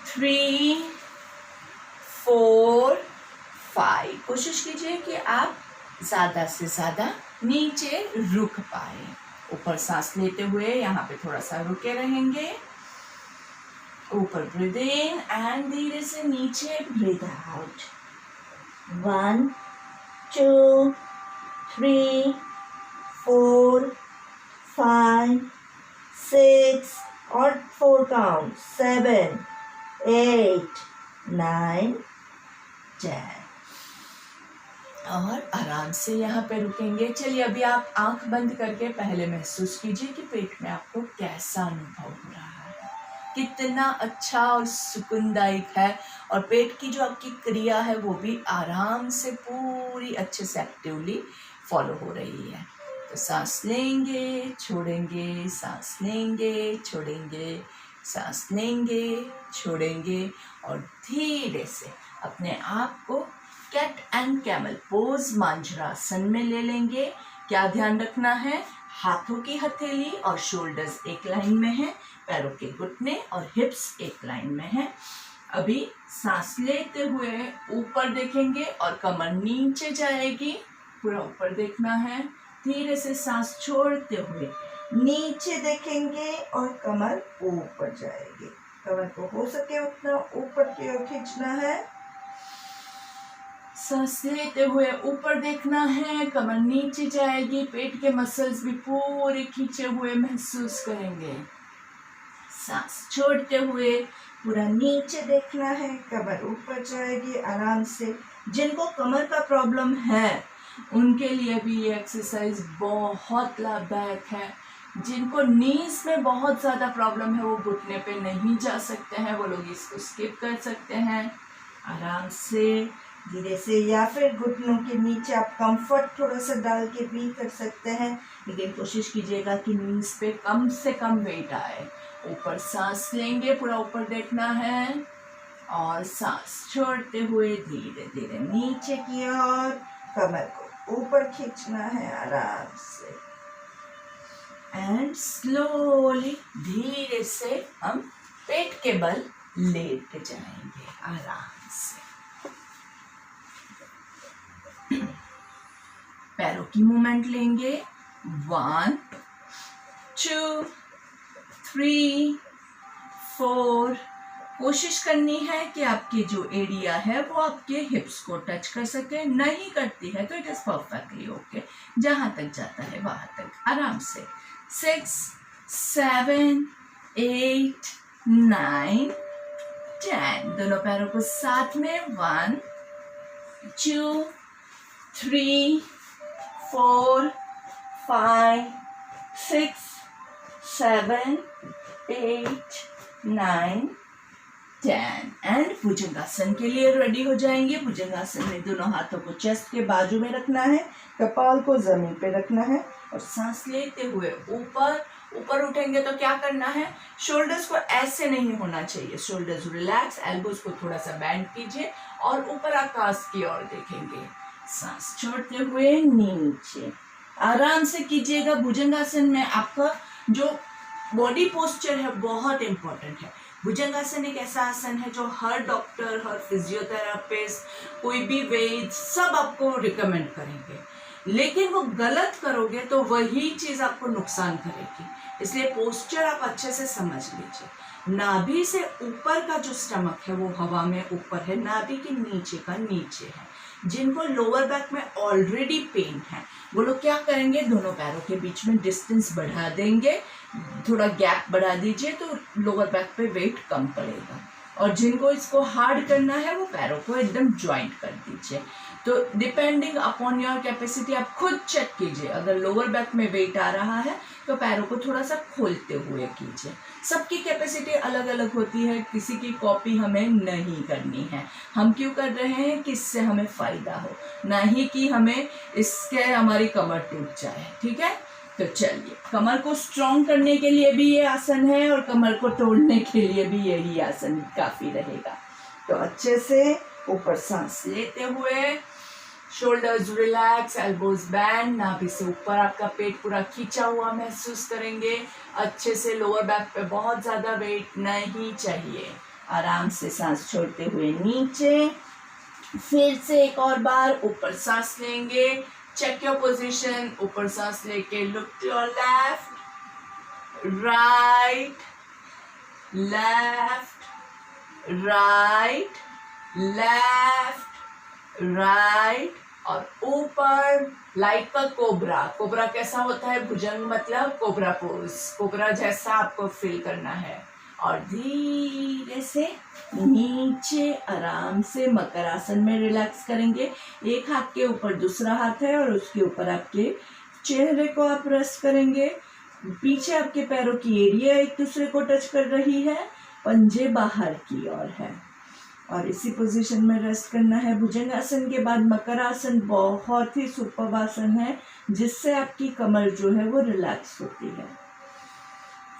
3 4 5। कोशिश कीजिए कि आप ज़्यादा से ज़्यादा नीचे रुक पाए। ऊपर सांस लेते हुए यहाँ पे थोड़ा सा रुके रहेंगे, ऊपर ब्रीद इन एंड धीरे से नीचे ब्रीद आउट, 1 2 3 4 5 6 और 4 काउंट, 7 8 9 10। और आराम से यहाँ पे रुकेंगे। चलिए अभी आप आंख बंद करके पहले महसूस कीजिए कि पेट में आपको कैसा अनुभव हो रहा है, कितना अच्छा और सुकूनदायक है, और पेट की जो आपकी क्रिया है वो भी आराम से पूरी अच्छे से एक्टिवली फॉलो हो रही है। तो सांस लेंगे छोड़ेंगे, सांस लेंगे छोड़ेंगे, सांस लेंगे छोड़ेंगे, और धीरे से अपने आप को कैट एंड कैमल पोज मांजरासन में ले लेंगे। क्या ध्यान रखना है, हाथों की हथेली और शोल्डर्स एक लाइन में है, पैरों के घुटने और हिप्स एक लाइन में है। अभी सांस लेते हुए ऊपर देखेंगे और कमर नीचे जाएगी, पूरा ऊपर देखना है। धीरे से सांस छोड़ते हुए नीचे देखेंगे और कमर ऊपर जाएगी। कमर को हो सके उतना ऊपर की ओर खींचना है। सांस लेते हुए ऊपर देखना है, कमर नीचे जाएगी, पेट के मसल्स भी पूरे खींचे हुए महसूस करेंगे। सांस छोड़ते हुए पूरा नीचे देखना है, कमर ऊपर जाएगी आराम से। जिनको कमर का प्रॉब्लम है उनके लिए भी ये एक्सरसाइज बहुत लाभदायक है। जिनको नीज में बहुत ज्यादा प्रॉब्लम है, वो घुटने पे नहीं जा सकते हैं, वो लोग इसको स्किप कर सकते हैं आराम से धीरे से, या फिर घुटनों के नीचे आप कंफर्ट थोड़ा सा डाल के भी कर सकते हैं, लेकिन कोशिश कीजिएगा कि नीज पे कम से कम वेट आए। ऊपर सांस लेंगे, पूरा ऊपर देखना है और सांस छोड़ते हुए धीरे धीरे नीचे की ओर, कमर को ऊपर खींचना है आराम से एंड स्लोली धीरे से हम पेट के बल लेट जाएंगे आराम से। पैरों की मूवमेंट लेंगे 1 2 3 4। कोशिश करनी है कि आपकी जो एरिया है वो आपके हिप्स को टच कर सके, नहीं करती है तो इट इज परफेक्टली ओके, जहां तक जाता है वहां तक आराम से। 6 7 8 9 10। दोनों पैरों को साथ में 1 2 3 4 5 6 7 8 9 10 एंड भुजंगासन के लिए रेडी हो जाएंगे। भुजंगासन में दोनों हाथों को चेस्ट के बाजू में रखना है, कपाल को जमीन पे रखना है और सांस लेते हुए ऊपर ऊपर उठेंगे तो क्या करना है, शोल्डर्स को ऐसे नहीं होना चाहिए, शोल्डर्स रिलैक्स, एल्बोज को थोड़ा सा बैंड कीजिए और ऊपर आकाश की ओर देखेंगे। सांस छोड़ते हुए नीचे आराम से कीजिएगा। भुजंगासन में आपका जो बॉडी पोस्चर है बहुत इंपॉर्टेंट है। भुजंगासन एक ऐसा आसन है जो हर डॉक्टर, हर फिजियोथेरापिस्ट, कोई भी वैद्य सब आपको रिकमेंड करेंगे, लेकिन वो गलत करोगे तो वही चीज आपको नुकसान करेगी। इसलिए पोस्चर आप अच्छे से समझ लीजिए। नाभि से ऊपर का जो स्टमक है वो हवा में ऊपर है, नाभि के नीचे का नीचे है। जिनको लोअर बैक में ऑलरेडी पेन है वो लोग क्या करेंगे, दोनों पैरों के बीच में डिस्टेंस बढ़ा देंगे, थोड़ा गैप बढ़ा दीजिए तो लोअर बैक पे वेट कम पड़ेगा। और जिनको इसको हार्ड करना है वो पैरों को एकदम ज्वाइंट कर दीजिए। तो डिपेंडिंग अपॉन योर कैपेसिटी आप खुद चेक कीजिए। अगर लोअर बैक में वेट आ रहा है तो पैरों को थोड़ा सा खोलते हुए कीजिए। सबकी कैपेसिटी अलग अलग होती है, किसी की कॉपी हमें नहीं करनी है। हम क्यों कर रहे हैं कि इससे हमें फायदा हो, ना ही कि हमें इसके हमारी कमर टूट जाए। ठीक है, तो चलिए, कमर को स्ट्रॉन्ग करने के लिए भी ये आसन है और कमर को तोड़ने के लिए भी यही आसन काफी रहेगा। तो अच्छे से ऊपर सांस लेते हुए, शोल्डर्स रिलैक्स, एल्बोज बैंड, नाभि से ऊपर आपका पेट पूरा खींचा हुआ महसूस करेंगे। अच्छे से लोअर बैक पे बहुत ज्यादा वेट नहीं चाहिए। आराम से सांस छोड़ते हुए नीचे, फिर से एक और बार ऊपर सांस लेंगे। चेक योर पोजीशन, ऊपर सांस लेके look to your left, right, left, right, left, right और ऊपर लाइक का कोबरा। कोबरा कैसा होता है, भुजंग मतलब कोबरा पोज, कोबरा जैसा आपको फील करना है। और धीरे से नीचे आराम से मकर आसन में रिलैक्स करेंगे। एक हाथ के ऊपर दूसरा हाथ है और उसके ऊपर आपके चेहरे को आप रेस्ट करेंगे। पीछे आपके पैरों की एरिया एक दूसरे को टच कर रही है, पंजे बाहर की ओर है और इसी पोजीशन में रेस्ट करना है। भुजंगासन के बाद मकर आसन बहुत ही सुपर्ब आसन है, जिससे आपकी कमर जो है वो रिलैक्स होती है।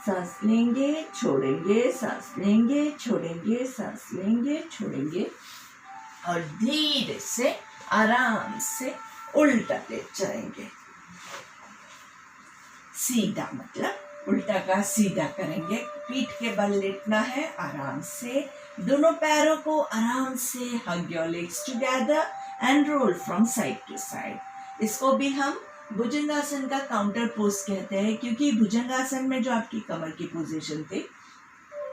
सांस लेंगे, छोड़ेंगे, सांस लेंगे, छोड़ेंगे, सांस लेंगे, छोड़ेंगे और धीरे से आराम से उल्टा लेट जाएंगे। सीधा मतलब उल्टा का सीधा करेंगे। पीठ के बल लेटना है आराम से। दोनों पैरों को आराम से hug your legs together and roll from side to side. इसको भी हम भुजंगासन का काउंटर पोज कहते हैं, क्योंकि भुजंगासन में जो आपकी कमर की पोजीशन थी,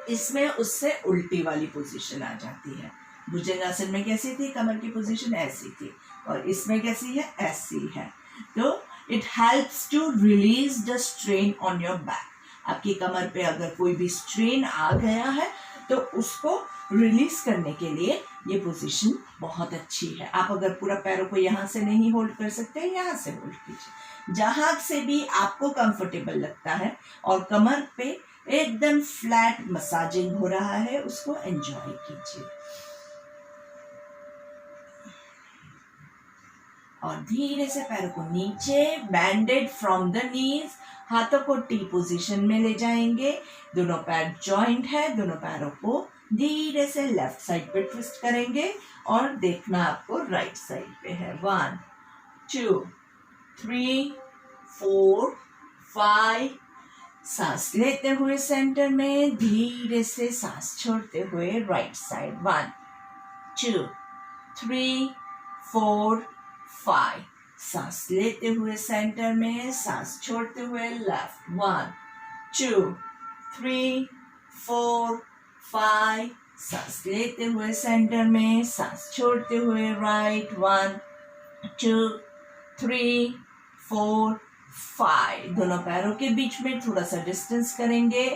इसमें उससे उल्टी वाली पोजीशन आ जाती है। भुजंगासन में कैसी थी, कमर की पोजीशन ऐसी थी, और इसमें कैसी है, ऐसी है। तो it helps to release the strain on your back. आपकी कमर पे अगर कोई भी स्ट्रेन आ गया है तो उसको रिलीज करने के लिए ये पोजीशन बहुत अच्छी है। आप अगर पूरा पैरों को यहाँ से नहीं होल्ड कर सकते, यहाँ से होल्ड कीजिए, जहां से भी आपको कंफर्टेबल लगता है, और कमर पे एकदम फ्लैट मसाजिंग हो रहा है, उसको एंजॉय कीजिए। और धीरे से पैरों को नीचे, बैंडेड फ्रॉम द नीज, हाथों को टी पोजीशन में ले जाएंगे। दोनों पैर जॉइंट है, दोनों पैरों को धीरे से लेफ्ट साइड पे ट्विस्ट करेंगे, और देखना आपको राइट साइड पे है। 1 2 3 4 5। सांस लेते हुए सेंटर में, धीरे से सांस छोड़ते हुए राइट साइड। 1 2 3 4 5। सांस लेते हुए सेंटर में, सांस छोड़ते हुए लेफ्ट। 1 2 3 4 5। सांस लेते हुए सेंटर में, सांस छोड़ते हुए राइट। 1 2 3 4 5। दोनों पैरों के बीच में थोड़ा सा डिस्टेंस करेंगे,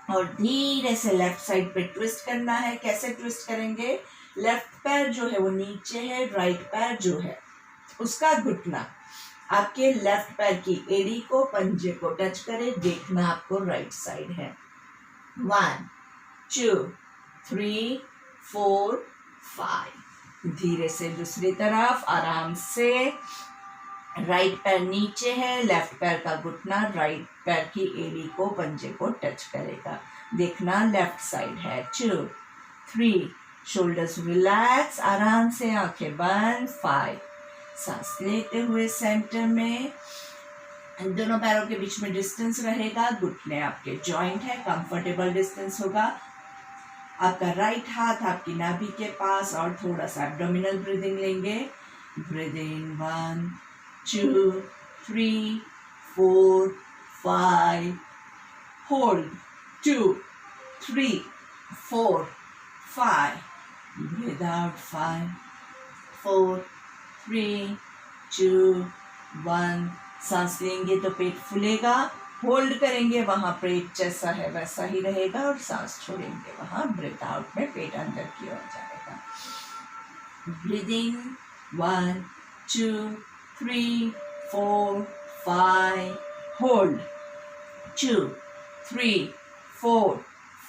और धीरे से लेफ्ट साइड पे ट्विस्ट करना है। कैसे ट्विस्ट करेंगे, लेफ्ट पैर जो है वो नीचे है, राइट पैर जो है उसका घुटना आपके लेफ्ट पैर की एड़ी को, पंजे को टच करे। देखना आपको राइट साइड है। 1 2 3 4 5। धीरे से दूसरी तरफ, आराम से। राइट पैर नीचे है, लेफ्ट पैर का घुटना राइट पैर की एड़ी को, पंजे को टच करेगा। देखना लेफ्ट साइड है। 2 3। शोल्डर्स रिलैक्स, आराम से आंखें बंद। 5। सांस लेते हुए सेंटर में, दोनों पैरों के बीच में डिस्टेंस रहेगा, घुटने आपके जॉइंट है, कंफर्टेबल डिस्टेंस होगा। आपका राइट हाथ आपकी नाभि के पास, और थोड़ा सा एब्डोमिनल ब्रीदिंग लेंगे। Breathe in 1 2 3 4 5। Hold 2 3 4 5। Breathe out 5 4 3 2 1। सांस लेंगे तो पेट फूलेगा, होल्ड करेंगे वहां पेट जैसा है वैसा ही रहेगा, और सांस छोड़ेंगे वहां ब्रीथ आउट में पेट अंदर की ओर जाएगा। Breathing 1 2 3 4 5। Hold 2 3 4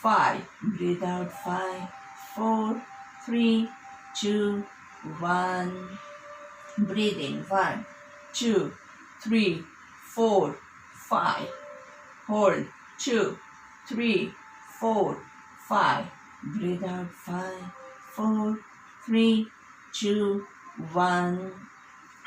5। Breathe out 5 4 3 2 1। Breathe in 1 2 3 4 5. Hold 2 3 4 5. Breathe out 5 4 3 2 1।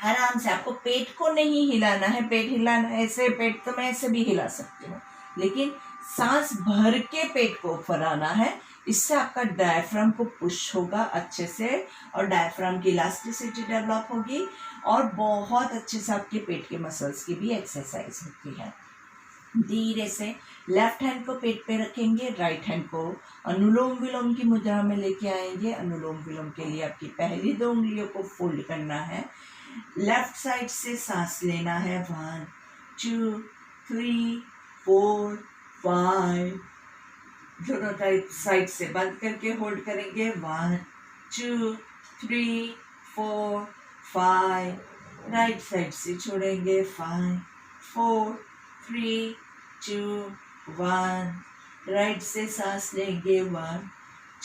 आराम से, आपको पेट को नहीं हिलाना है। पेट हिलाना है ऐसे, पेट तो मैं ऐसे भी हिला सकती हूँ, लेकिन सांस भर के पेट को ऊपर आना है। इससे आपका डायफ्राम को पुश होगा अच्छे से, और डायफ्राम की इलास्टिसिटी डेवलप होगी, और बहुत अच्छे से आपके पेट के मसल्स की भी एक्सरसाइज होती है। धीरे से लेफ्ट हैंड को पेट पे रखेंगे, राइट हैंड को अनुलोम विलोम की मुद्रा में लेके आएंगे। अनुलोम विलोम के लिए आपकी पहली 2 उंगलियों को फोल्ड करना है, लेफ्ट साइड से सांस लेना है। 1 2 3 4 5। दोनों साइड से बंद करके होल्ड करेंगे। 1 2 3 4 5। राइट साइड से छोड़ेंगे। 5 4 3 2 1। राइट से सांस लेंगे। 1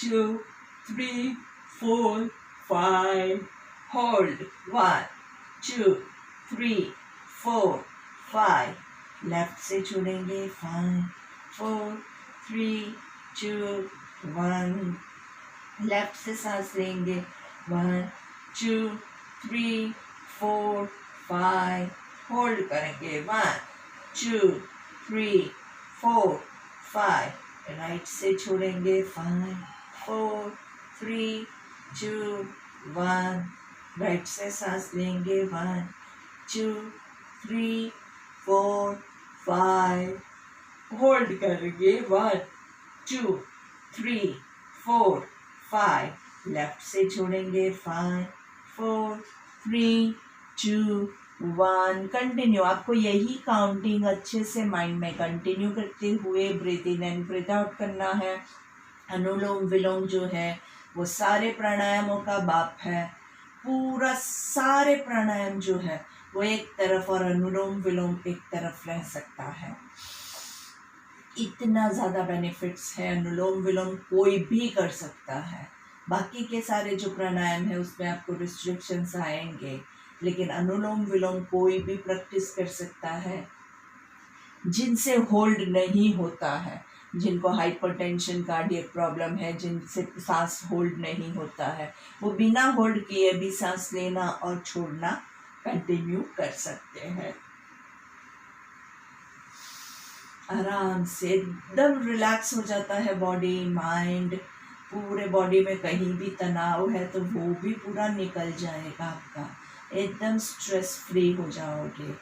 2 3 4 5। होल्ड 1 2 3 4 5। लेफ्ट से छोड़ेंगे। 5 4 3 2 1। लेफ्ट से सांस लेंगे। 1 2 3 4 5। होल्ड करेंगे। 1 2 3 4 5। राइट से छोड़ेंगे। 5 4 3 2 1। राइट से सांस लेंगे। 1 2 3 4 5। होल्ड करेंगे। 1 2 3 4 5। लेफ्ट से छोड़ेंगे 5 4 3 2 1। कंटिन्यू। आपको यही काउंटिंग अच्छे से माइंड में कंटिन्यू करते हुए breathe in and breathe out करना है। अनुलोम विलोम जो है वो सारे प्राणायामों का बाप है। पूरा सारे प्राणायाम जो है वो एक तरफ और अनुलोम विलोम एक तरफ रह सकता है। इतना ज़्यादा बेनिफिट्स है। अनुलोम विलोम कोई भी कर सकता है। बाकी के सारे जो प्राणायाम है उसमें आपको रिस्ट्रिक्शंस आएंगे, लेकिन अनुलोम विलोम कोई भी प्रैक्टिस कर सकता है। जिनसे होल्ड नहीं होता है, जिनको हाइपरटेंशन, कार्डियक प्रॉब्लम है, जिनसे सांस होल्ड नहीं होता है, वो बिना होल्ड किए भी सांस लेना और छोड़ना कंटिन्यू कर सकते हैं। आराम से एकदम रिलैक्स हो जाता है बॉडी माइंड। पूरे बॉडी में कहीं भी तनाव है तो वो भी पूरा निकल जाएगा आपका। एकदम स्ट्रेस फ्री हो जाओगे।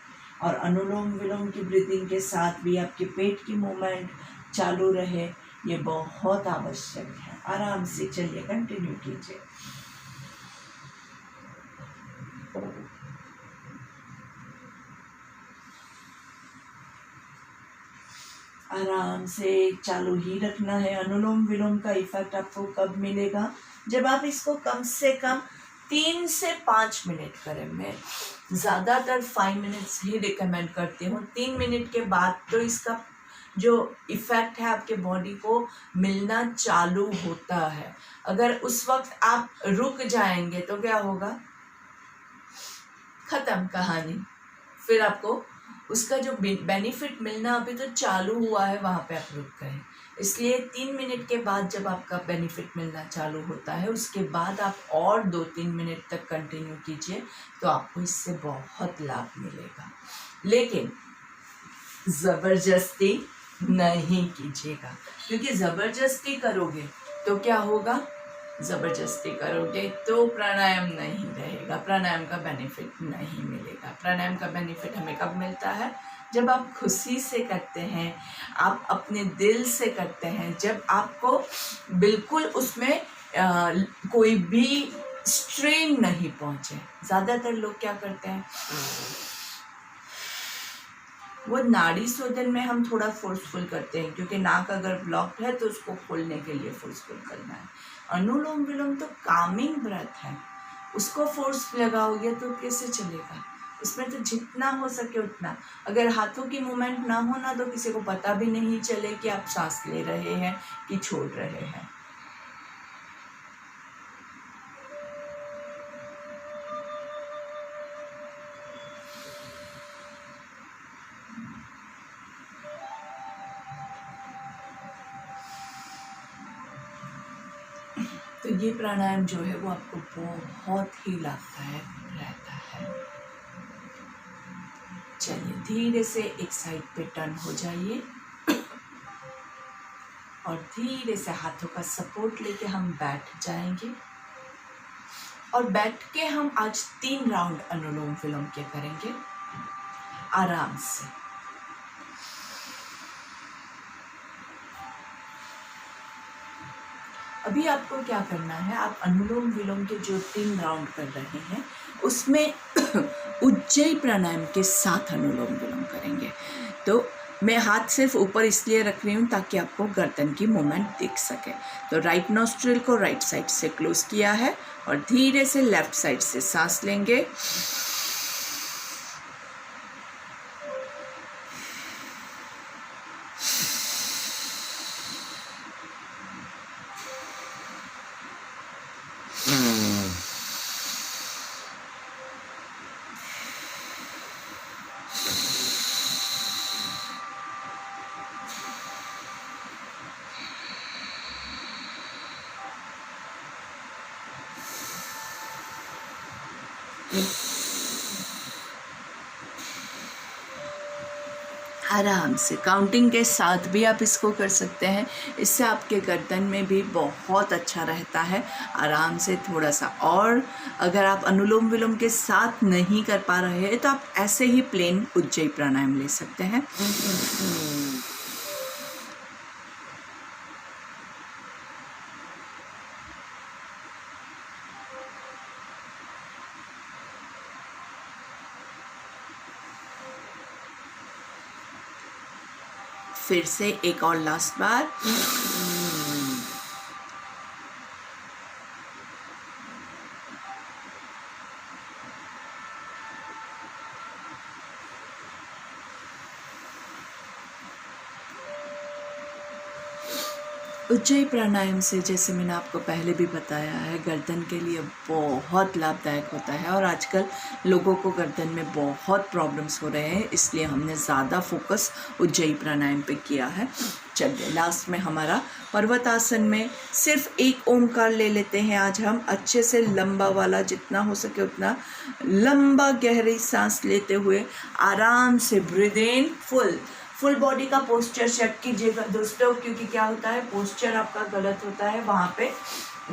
और अनुलोम विलोम की ब्रीथिंग के साथ भी आपके पेट की मूवमेंट चालू रहे, ये बहुत आवश्यक है। आराम से चलिए, कंटिन्यू कीजिए। आराम से चालू ही रखना है। अनुलोम विलोम का इफेक्ट आपको कब मिलेगा? जब आप इसको कम से कम 3 से 5 मिनट करें। मैं ज़्यादातर 5 मिनट्स ही रिकमेंड करती हूँ। 3 मिनट के बाद तो इसका जो इफ़ेक्ट है आपके बॉडी को मिलना चालू होता है। अगर उस वक्त आप रुक जाएंगे तो क्या होगा? ख़त्म कहानी। फिर आपको उसका जो बेनिफिट मिलना अभी तो चालू हुआ है, वहाँ पे आप रुक गए। इसलिए 3 मिनट के बाद जब आपका बेनिफिट मिलना चालू होता है, उसके बाद आप और 2-3 मिनट तक कंटिन्यू कीजिए तो आपको इससे बहुत लाभ मिलेगा। लेकिन ज़बरदस्ती नहीं कीजिएगा, क्योंकि ज़बरदस्ती करोगे तो क्या होगा? ज़बरदस्ती करोगे तो प्राणायाम नहीं रहेगा, प्राणायाम का बेनिफिट नहीं मिलेगा। प्राणायाम का बेनिफिट हमें कब मिलता है? जब आप खुशी से करते हैं, आप अपने दिल से करते हैं, जब आपको बिल्कुल उसमें कोई भी स्ट्रेन नहीं पहुँचे। ज़्यादातर लोग क्या करते हैं, वो नाड़ी शोधन में हम थोड़ा फोर्सफुल करते हैं, क्योंकि नाक अगर ब्लॉक्ड है तो उसको खोलने के लिए फोर्सफुल करना है। अनुलोम विलोम तो कामिंग ब्रेथ है, उसको फोर्स लगाओगे तो कैसे चलेगा? उसमें तो जितना हो सके उतना। अगर हाथों की मूवमेंट ना हो ना, तो किसी को पता भी नहीं चले कि आप सांस ले रहे हैं कि छोड़ रहे हैं। तो ये प्राणायाम जो है वो आपको बहुत ही लाभदायक रहता है। चलिए धीरे से एक साइड पे टर्न हो जाइए और धीरे से हाथों का सपोर्ट लेके हम बैठ जाएंगे। और बैठ के हम आज 3 राउंड अनुलोम विलोम के करेंगे आराम से। अभी आपको क्या करना है, आप अनुलोम विलोम के जो 3 राउंड कर रहे हैं उसमें उज्जयी प्राणायाम के साथ अनुलोम विलोम करेंगे। तो मैं हाथ सिर्फ ऊपर इसलिए रख रही हूँ ताकि आपको गर्दन की मूवमेंट दिख सके। तो राइट नोस्ट्रिल को राइट साइड से क्लोज किया है और धीरे से लेफ्ट साइड से सांस लेंगे। आराम से काउंटिंग के साथ भी आप इसको कर सकते हैं। इससे आपके गर्दन में भी बहुत अच्छा रहता है। आराम से थोड़ा सा और अगर आप अनुलोम विलोम के साथ नहीं कर पा रहे हैं तो आप ऐसे ही प्लेन उज्जयी प्राणायाम ले सकते हैं। फिर से एक और लास्ट बार। उज्जयी प्राणायाम से, जैसे मैंने आपको पहले भी बताया है, गर्दन के लिए बहुत लाभदायक होता है और आजकल लोगों को गर्दन में बहुत प्रॉब्लम्स हो रहे हैं, इसलिए हमने ज़्यादा फोकस उज्जयी प्राणायाम पे किया है। चलिए लास्ट में हमारा पर्वतासन में सिर्फ एक ओमकार ले लेते हैं आज हम, अच्छे से लंबा वाला, जितना हो सके उतना लंबा गहरी सांस लेते हुए आराम से ब्रीद इन, फुल बॉडी का पोस्चर चेक कीजिएगा दोस्तों, क्योंकि क्या होता है, पोस्चर आपका गलत होता है, वहाँ पे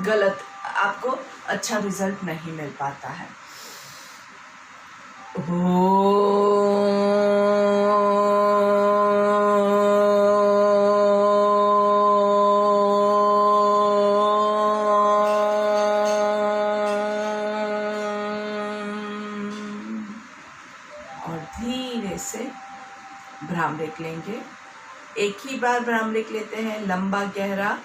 गलत आपको अच्छा रिजल्ट नहीं मिल पाता है। और धीरे से भ्रामरिक लेंगे, एक ही बार भ्रामरिक लेते हैं, लंबा गहरा।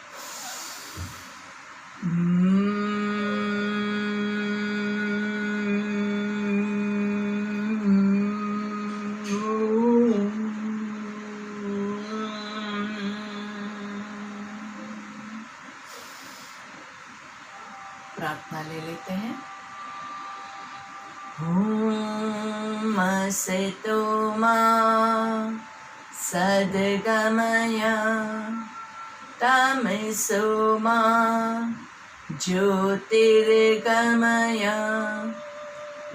प्रार्थना ले लेते हैं। ओम असतो मा सद्गमय तमसो मा ज्योतिर्गमय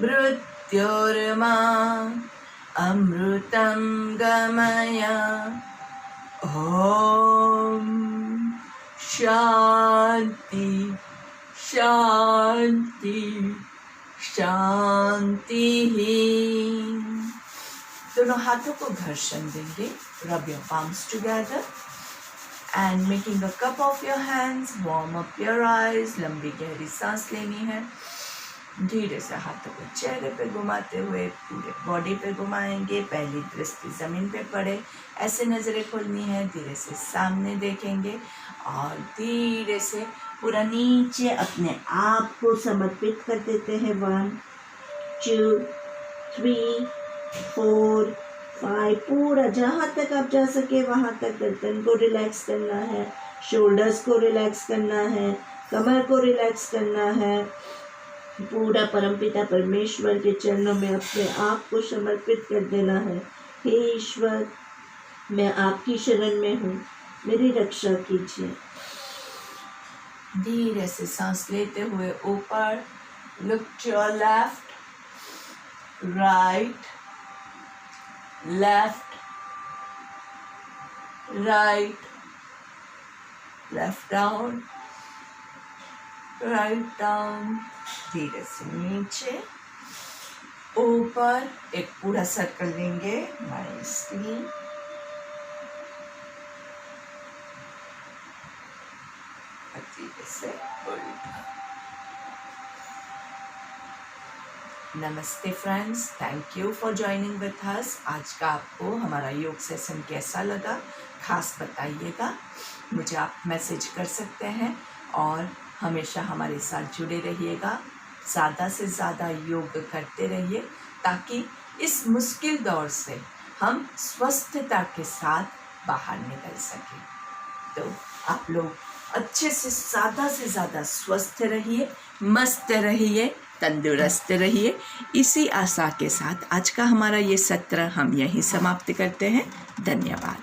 मृत्योर्मा अमृतं गमय। ओम शांति शांति शांति। दोनों हाथों को घर्षण देंगे, rub your palms together and making a cup of your hands, warm up your eyes। लंबी गहरी सांस लेनी है, धीरे से हाथों को चेहरे पे घुमाते हुए पूरे बॉडी पे घुमाएंगे। पहली दृष्टि जमीन पे पड़े, ऐसे नजरें खोलनी है, धीरे से सामने देखेंगे और धीरे से पूरा नीचे अपने आप को समर्पित कर देते हैं। 1 2 3 4 5, पूरा जहाँ तक आप जा सके वहाँ तक गर्दन को रिलैक्स करना है, शोल्डर्स को रिलैक्स करना है, कमर को रिलैक्स करना है। पूरा परमपिता परमेश्वर के चरणों में अपने आप को समर्पित कर देना है। हे ईश्वर, मैं आपकी शरण में हूँ, मेरी रक्षा कीजिए। धीरे से सांस लेते हुए ऊपर, look to your left, right, left, right, left down, right down. धीरे से नीचे, ऊपर, एक पूरा सर्कल लेंगे नाइसली। धीरे से उल्टा। नमस्ते friends, thank you for joining with us. आज का आपको हमारा योग सेशन कैसा लगा खास बताइएगा, मुझे आप मैसेज कर सकते हैं और हमेशा हमारे साथ जुड़े रहिएगा। ज़्यादा से ज़्यादा योग करते रहिए ताकि इस मुश्किल दौर से हम स्वस्थता के साथ बाहर निकल सकें। तो आप लोग अच्छे से ज़्यादा स्वस्थ रहिए, मस्त रहिए, तंदुरुस्त रहिए। इसी आशा के साथ आज का हमारा ये सत्र हम यहीं समाप्त करते हैं। धन्यवाद।